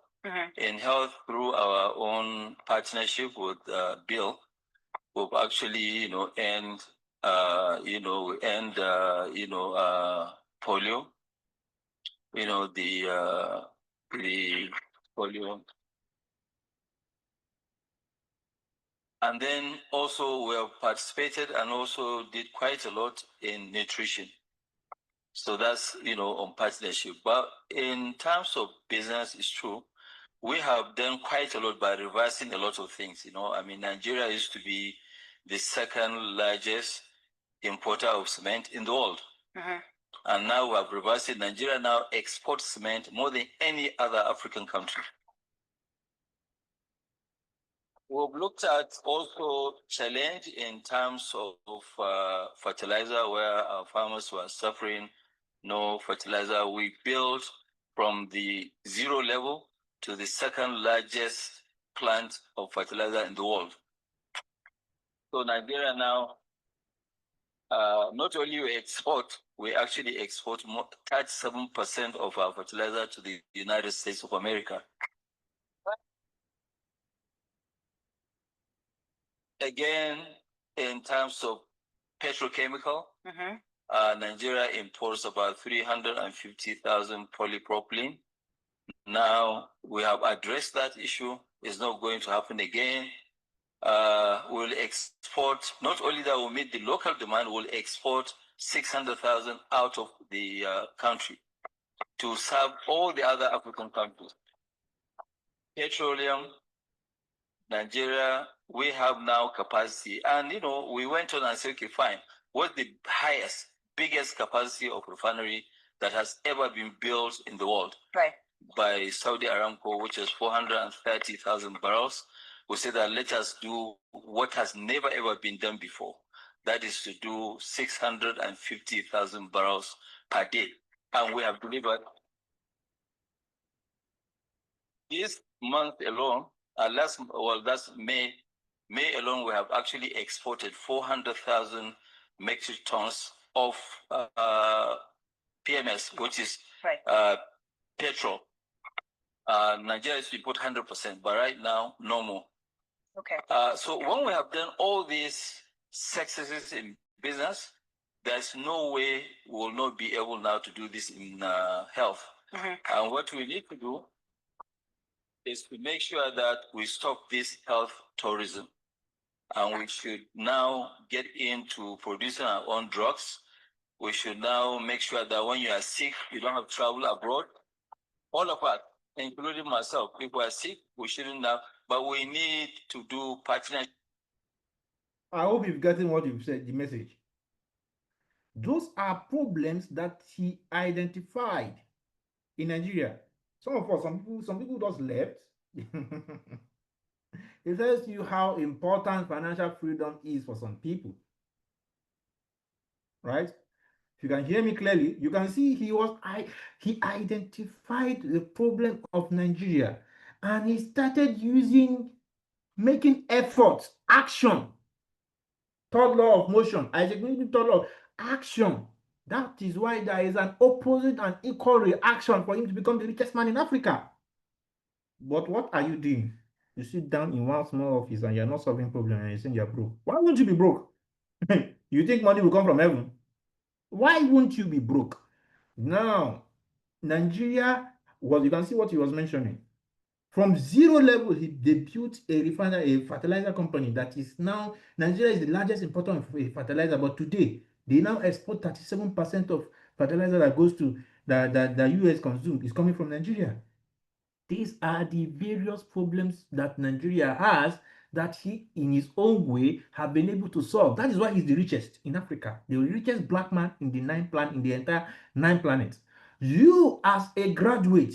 In health, through our own partnership with Bill, we've actually, end, polio. The polio. And then also we have participated and also did quite a lot in nutrition. So that's, on partnership. But in terms of business, it's true. We have done quite a lot by reversing a lot of things. Nigeria used to be the second largest importer of cement in the world. And now we have reversed it. Nigeria now exports cement more than any other African country. We've looked at also challenge in terms of fertilizer, where our farmers were suffering no fertilizer. We built from the zero level to the second largest plant of fertilizer in the world. So Nigeria now, not only we actually export 37% of our fertilizer to the United States of America. Again, in terms of petrochemical, Nigeria imports about 350,000 polypropylene. Now we have addressed that issue. It's not going to happen again. We'll export, not only that we'll meet the local demand, we'll export 600,000 out of the country to serve all the other African countries. Petroleum, Nigeria, we have now capacity. And, we went on and said, okay, fine. What's the biggest capacity of refinery that has ever been built in the world? Right. By Saudi Aramco, which is 430,000 barrels. We said that let us do what has never ever been done before. That is to do 650,000 barrels per day. And we have delivered. This month alone, that's May. May alone, we have actually exported 400,000 metric tons of PMS, which is petrol. Nigeria used to import 100%, but right now, no more. Okay. So when we have done all these successes in business, there's no way we'll not be able now to do this in health. And what we need to do is to make sure that we stop this health tourism. And we should now get into producing our own drugs. We should now make sure that when you are sick, you don't have to travel abroad. All of us, including myself, people are sick, we shouldn't have, but we need to do partnership. I hope you've gotten what you've said, the message. Those are problems that he identified in Nigeria. Some people just left. It tells you how important financial freedom is for some people. Right? If you can hear me clearly, you can see he identified the problem of Nigeria and he started making efforts, action. Third law of motion, Isaac Newton, third law of action. That is why there is an opposite and equal reaction for him to become the richest man in Africa. But what are you doing? You sit down in one small office and you're not solving problems and you're saying you're broke. Why wouldn't you be broke? You think money will come from heaven? Why wouldn't you be broke? Now, Nigeria, you can see what he was mentioning. From zero level, they built a fertilizer company that is now, Nigeria is the largest importer of fertilizer, but today, they now export 37% of fertilizer that goes to the US consumed is coming from Nigeria. These are the various problems that Nigeria has that he, in his own way, have been able to solve. That is why he's the richest in Africa, the richest black man in the entire 9 planets. You, as a graduate,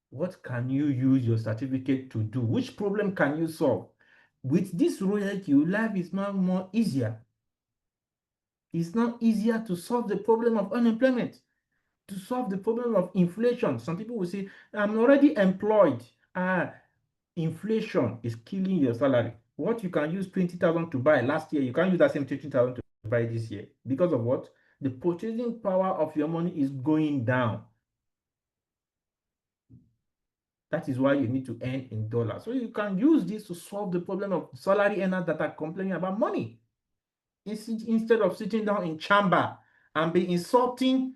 what can you use your certificate to do? Which problem can you solve? With this royalty, life is now more easier. It's now easier to solve the problem of unemployment, to solve the problem of inflation. Some people will say, I'm already employed. Inflation is killing your salary. What you can use 20,000 to buy last year, you can't use that same 20,000 to buy this year. Because of what? The purchasing power of your money is going down. That is why you need to earn in dollars. So you can use this to solve the problem of salary earners that are complaining about money. Instead of sitting down in chamber and be insulting,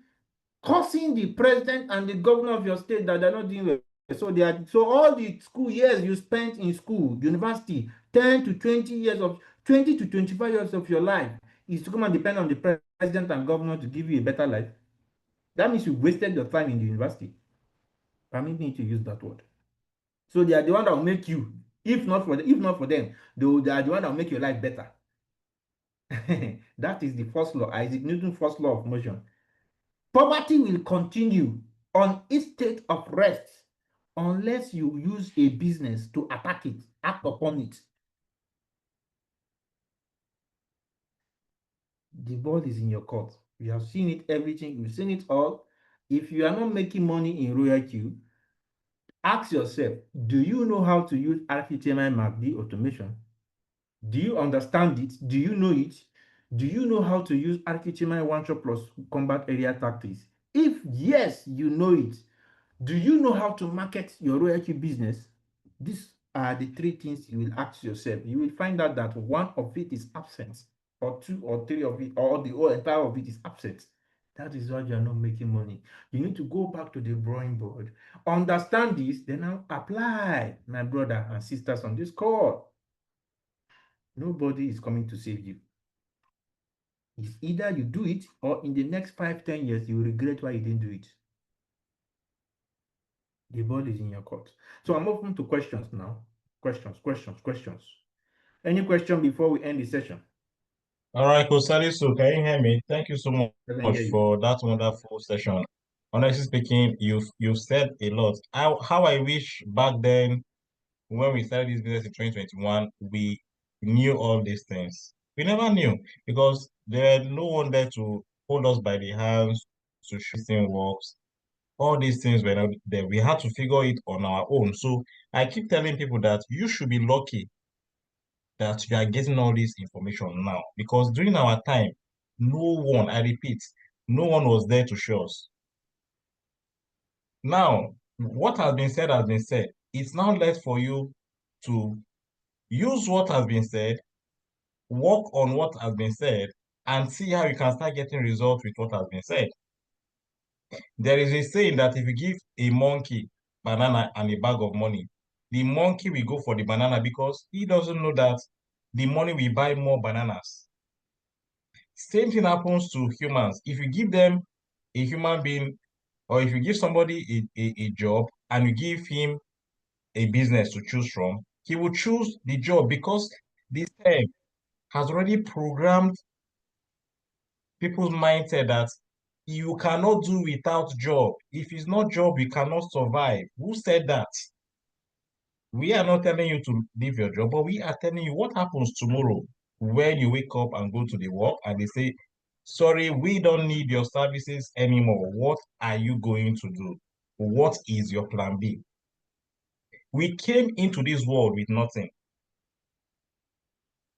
cursing the president and the governor of your state that they're not doing well. So all the school years you spent in school, university, 10 to 20 years of 20 to 25 years of your life is to come and depend on the president and governor to give you a better life. That means you wasted your time in the university. Permit me to use that word. So they are the one that will make you, if not for them, they are the one that will make your life better. That is the first law, Isaac Newton's first law of motion. Poverty will continue on its state of rest unless you use a business to attack it, act upon it. The ball is in your court. You have seen it, everything. You've seen it all. If you are not making money in Royal Q, ask yourself, do you know how to use RTTMI MACD automation? Do you understand it? Do you know it? Do you know how to use RTTMI one-shot plus combat area tactics? If yes, you know it. Do you know how to market your Royal Q business? These are the 3 things you will ask yourself. You will find out that one of it is absent, or 2 or 3 of it, or the whole entire of it is absent. That is why you are not making money. You need to go back to the drawing board. Understand this, then now apply, my brother and sisters on this call. Nobody is coming to save you. It's either you do it, or in the next 5-10 years, you will regret why you didn't do it. The ball is in your court. So I'm open to questions now. Questions. Any question before we end the session? All right, Coach Salisu, can you hear me? Thank you so much for that wonderful session. Honestly speaking, you've said a lot. How I wish back then, when we started this business in 2021, we knew all these things. We never knew because there was no one there to hold us by the hands to show things works. All these things were not there. We had to figure it on our own. So I keep telling people that you should be lucky that you are getting all this information now, because during our time, no one, I repeat, no one was there to show us. Now, what has been said has been said. It's now left for you to use what has been said, work on what has been said, and see how you can start getting results with what has been said. There is a saying that if you give a monkey banana and a bag of money, the monkey will go for the banana because he doesn't know that the money will buy more bananas. Same thing happens to humans. If you give them a human being, or if you give somebody a job and you give him a business to choose from, he will choose the job because this term has already programmed people's mindset that you cannot do without job. If it's not job, you cannot survive. Who said that? We are not telling you to leave your job, but we are telling you what happens tomorrow when you wake up and go to the work and they say, sorry, we don't need your services anymore. What are you going to do? What is your plan B? We came into this world with nothing.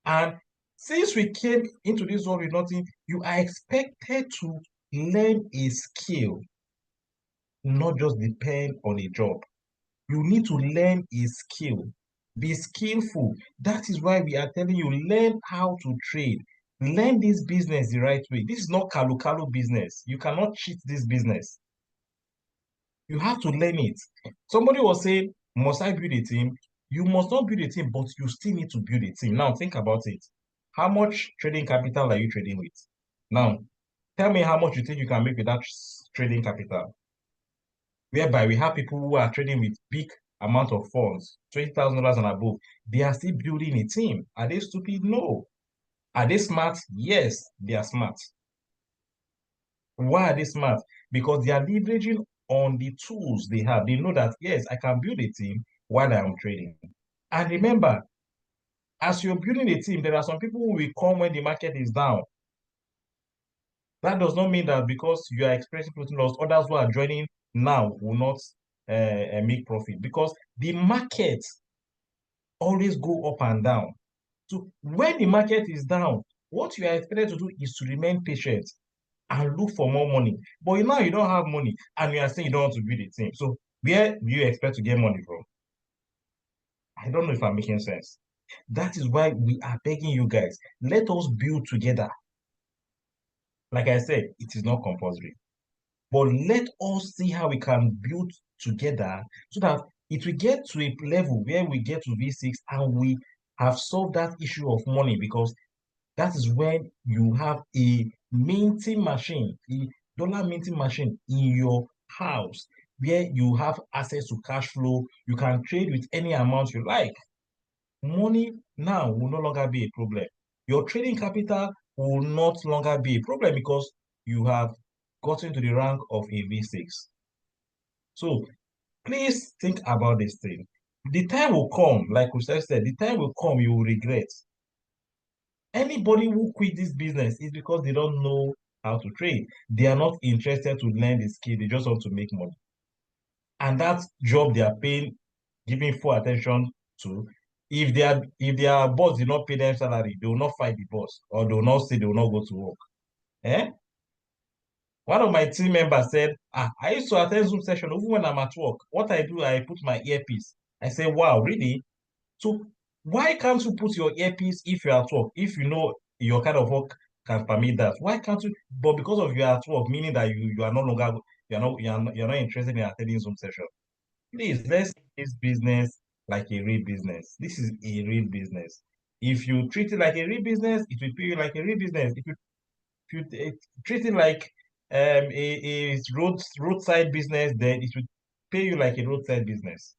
And since we came into this world with nothing, you are expected to learn a skill, not just depend on a job. You need to learn a skill. Be skillful. That is why we are telling you, learn how to trade. Learn this business the right way. This is not kalu business. You cannot cheat this business. You have to learn it. Somebody was saying, must I build a team? You must not build a team, but you still need to build a team. Now, think about it. How much trading capital are you trading with? Now, tell me how much you think you can make with that trading capital. Whereby we have people who are trading with big amount of funds, $20,000 and above. They are still building a team. Are they stupid? No. Are they smart? Yes, they are smart. Why are they smart? Because they are leveraging on the tools they have. They know that, yes, I can build a team while I am trading. And remember, as you're building a team, there are some people who will come when the market is down. That does not mean that because you are experiencing profit loss, others who are joining now will not make profit, because the market always go up and down. So when the market is down, what you are expected to do is to remain patient and look for more money. But now you don't have money and you are saying you don't want to build a team. So where do you expect to get money from? I don't know if I'm making sense. That is why we are begging you guys, let us build together. Like I said, it is not compulsory. But let us see how we can build together so that it will get to a level where we get to V6 and we have solved that issue of money, because that is when you have a minting machine, a dollar minting machine in your house, where you have access to cash flow. You can trade with any amount you like. Money now will no longer be a problem. Your trading capital will not longer be a problem because you have gotten to the rank of a V6. So please think about this thing. The time will come, like Kusef said, the time will come you will regret. Anybody who quit this business is because they don't know how to trade. They are not interested to learn the skill. They just want to make money. And that job they are paying, giving full attention to, if their boss did not pay them salary, they will not fight the boss, or they will not say they will not go to work. Eh? One of my team members said, I used to attend Zoom session even when I'm at work. What I do, I put my earpiece. I say, wow, really? So why can't you put your earpiece if you're at work? If you know your kind of work can permit that, why can't you? But because of you're at work, meaning that you are no longer, you're not interested in attending Zoom session. Please, let's take this business like a real business. This is a real business. If you treat it like a real business, it will pay you like a real business. If you treat it like a roadside business, then it will pay you like a roadside business.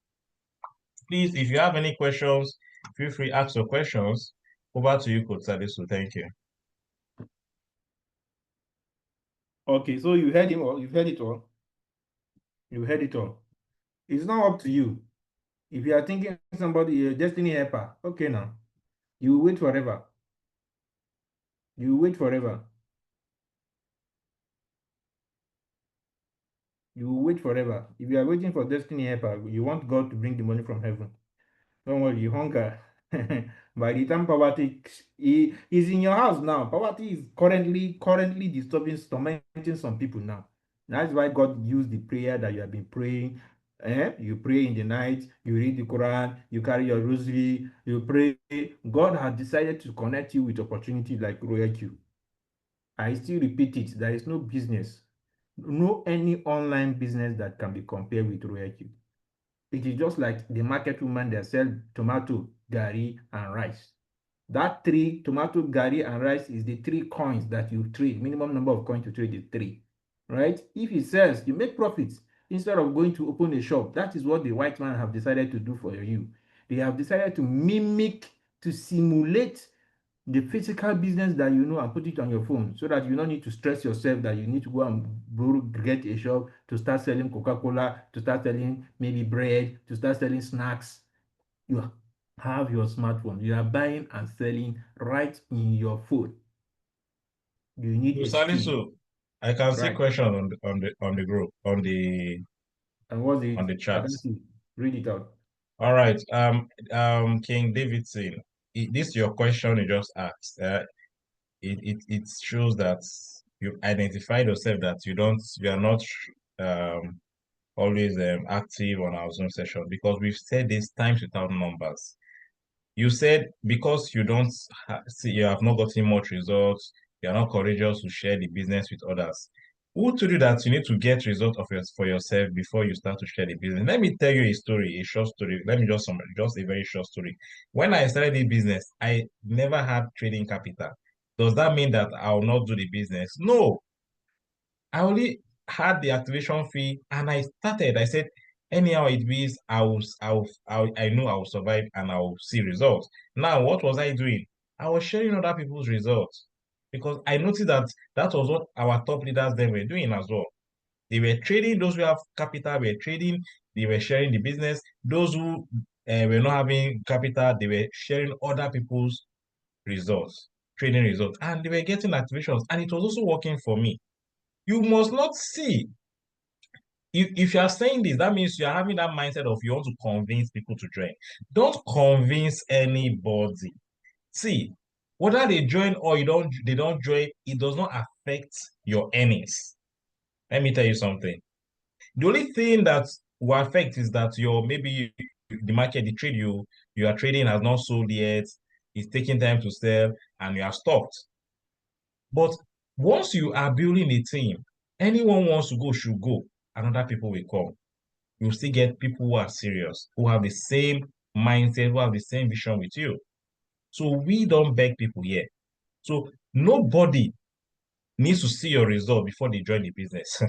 Please, if you have any questions, feel free to ask your questions. Over to you, Coach Salisu. Thank you. Okay, so you heard him all. You've heard it all. You heard it all. It's now up to you. If you are thinking somebody a destiny helper, okay now. You wait forever. You wait forever. You wait forever. If you are waiting for destiny helper, you want God to bring the money from heaven. Don't worry, you hunger. By the time poverty is in your house now, poverty is currently disturbing, tormenting some people now. That's why God used the prayer that you have been praying. You pray in the night, you read the Quran, you carry your rosary, you pray. God has decided to connect you with opportunities like Royal Q. I still repeat it, there is no business, no any online business that can be compared with Royal Q. It is just like the market woman that sell tomato, gari, and rice. That 3, tomato, gari, and rice is the 3 coins that you trade. Minimum number of coins to trade is 3, right? If he says you make profits instead of going to open a shop, that is what the white man have decided to do for you. They have decided to mimic, to simulate the physical business that you know and put it on your phone so that you don't need to stress yourself that you need to go and get a shop to start selling Coca-Cola, to start selling maybe bread, to start selling snacks. You have your smartphone. You are buying and selling right in your phone. You need a skill. Salisu, I can see Right. question on the group And what's it? on the I chat. can see. Read it out. All right. King Davidson, this your question you just asked. It shows that you identified yourself that you are not always active on our Zoom session because we've said this times without numbers. You said because you don't see you have not gotten much results, you are not courageous to share the business with others. Who told you that you need to get results for yourself before you start to share the business? Let me tell you a story, a short story. Let me just summarize, just a very short story. When I started the business, I never had trading capital. Does that mean that I will not do the business? No. I only had the activation fee and I started. I said, anyhow it is, I know I will survive and I will see results. Now, what was I doing? I was sharing other people's results because I noticed that that was what our top leaders then were doing as well. They were trading, those who have capital were trading, they were sharing the business. Those who were not having capital, they were sharing other people's results, trading results, and they were getting activations. And it was also working for me. You must not see. If you are saying this, that means you are having that mindset of you want to convince people to join. Don't convince anybody. See, whether they join or they don't join, it does not affect your earnings. Let me tell you something. The only thing that will affect is that the market, the trade you are trading has not sold yet, it's taking time to sell, and you are stopped. But once you are building a team, anyone wants to go should go, and other people will come. You still get people who are serious, who have the same mindset, who have the same vision with you. So we don't beg people here. So nobody needs to see your result before they join the business.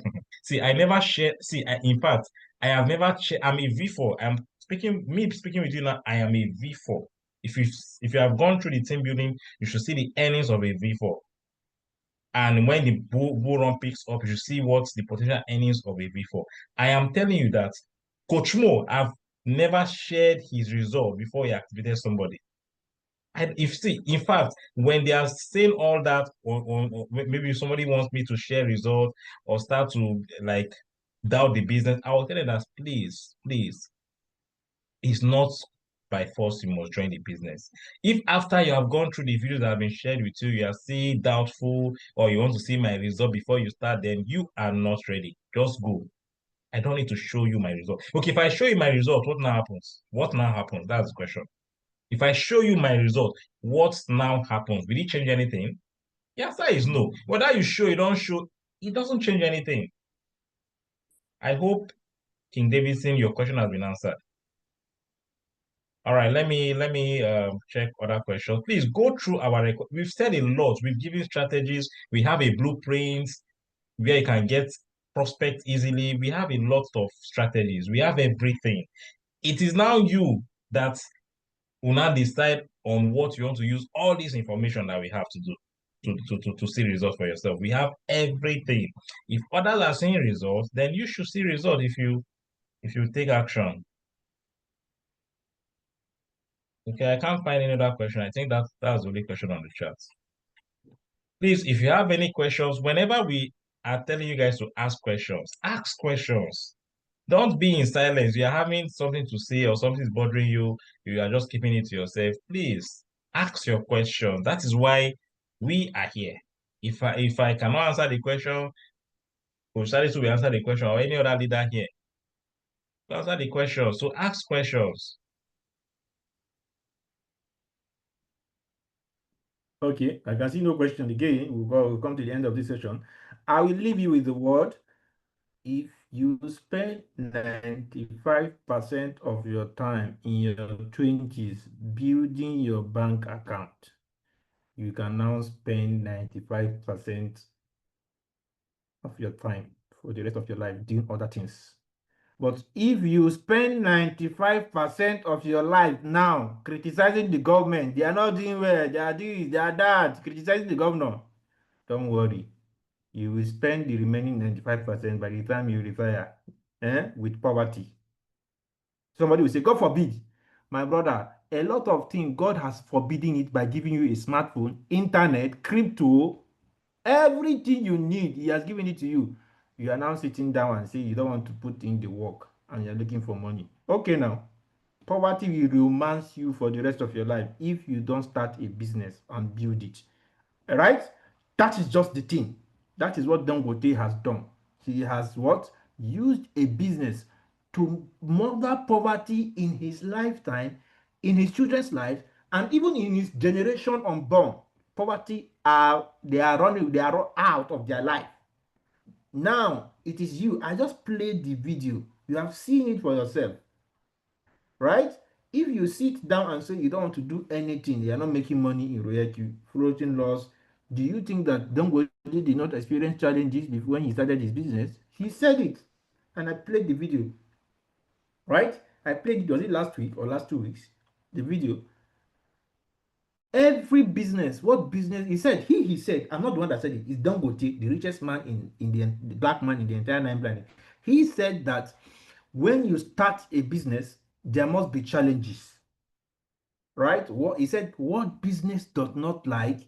See, I never share. See, in fact, I have never shared. I'm a V4. Speaking with you now. I am a V4. If you have gone through the team building, you should see the earnings of a V4. And when the bull run picks up, you see what's the potential earnings of a V4. I am telling you that Coach Mo have never shared his result before he activated somebody. And in fact, when they are saying all that, or maybe somebody wants me to share results or start to like doubt the business, I will tell them that please, it's not by force you must join the business. If after you have gone through the videos that have been shared with you, you are still doubtful or you want to see my result before you start, then you are not ready. Just go. I don't need to show you my result. Okay, if I show you my result, what now happens? What now happens? That's the question. If I show you my result, what now happens? Will it change anything? The answer is no. Whether you show, you don't show, it doesn't change anything. I hope, King Davidson, your question has been answered. All right, let me check other questions. Please go through our record. We've said a lot. We've given strategies. We have a blueprint where you can get prospects easily. We have a lot of strategies. We have everything. It is now you that will now decide on what you want to use all this information that we have to do to see results for yourself. We have everything. If others are seeing results, then you should see results if you take action. Okay, I can't find any other question. I think that's the only question on the chat. Please, if you have any questions, whenever we are telling you guys to ask questions. Don't be in silence. You are having something to say or something is bothering you. You are just keeping it to yourself. Please ask your question. That is why we are here. If I cannot answer the question, Coach Salisu will answer the question, or any other leader here. Answer the question. So ask questions. Okay, I can see no question again. We'll come to the end of this session. I will leave you with the word. If you spend 95% of your time in your 20s building your bank account. You can now spend 95% of your time for the rest of your life doing other things. But if you spend 95% of your life now criticizing the government, they are not doing well, they are this, they are that, criticizing the governor, don't worry. You will spend the remaining 95% by the time you retire with poverty. Somebody will say, God forbid, my brother, a lot of things God has forbidden it by giving you a smartphone, internet, crypto, everything you need, He has given it to you. You are now sitting down and say you don't want to put in the work and you're looking for money. Okay, now, poverty will romance you for the rest of your life if you don't start a business and build it. All right? That is just the thing. That is what Dangote has done. He has what? Used a business to murder poverty in his lifetime, in his children's life, and even in his generation unborn. Poverty they are out of their life. Now it is you. I just played the video. You have seen it for yourself. Right? If you sit down and say you don't want to do anything, you are not making money in Royal floating loss, do you think that Dangote did not experience challenges before when he started his business? He said it, and I played the video. Right? I played it, was it last week or last 2 weeks? The video. Every business, what business he said, I'm not the one that said it, it's Dangote, the richest man in the black man in the entire 9 planet. He said that when you start a business, there must be challenges. Right? What he said, what business does not like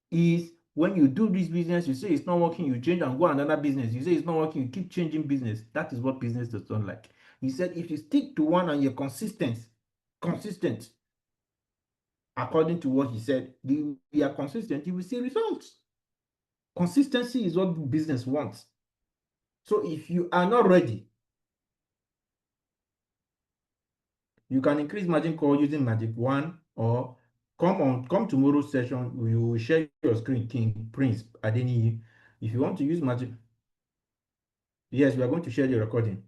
is when you do this business, you say it's not working, you change and go another business. You say it's not working, you keep changing business. That is what business does not like. He said if you stick to one and you're consistent, according to what he said, you are consistent, you will see results. Consistency is what business wants. So if you are not ready, you can increase margin call using Magic 1 or come tomorrow's session. We will share your screen, King Prince Adeniyi. If you want to use Magic, yes, we are going to share the recording.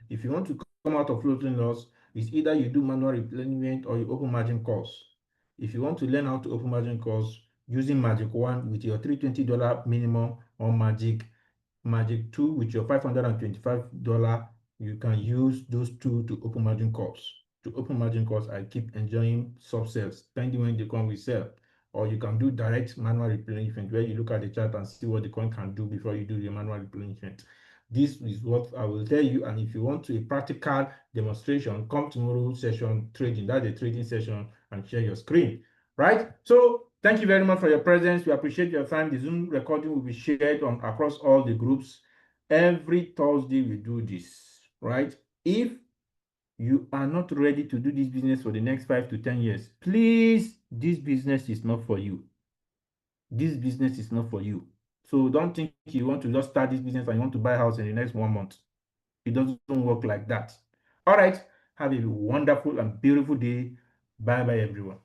If you want to come out of floating loss, it's either you do manual replenishment or you open margin calls. If you want to learn how to open margin calls using Magic 1 with your $320 minimum or Magic 2 with your $525, you can use those two to open margin calls. To open margin calls, I keep enjoying sub sales, depending when the coin will sell. Or you can do direct manual replenishment where you look at the chart and see what the coin can do before you do the manual replenishment. This is what I will tell you. And if you want a practical demonstration, come tomorrow's session trading. That's the trading session, and share your screen. Right? So thank you very much for your presence. We appreciate your time. The Zoom recording will be shared across all the groups. Every Thursday we do this. Right? If you are not ready to do this business for the next 5 to 10 years, please, this business is not for you. This business is not for you. So don't think you want to just start this business and you want to buy a house in the next 1 month. It doesn't work like that. All right. Have a wonderful and beautiful day. Bye-bye, everyone.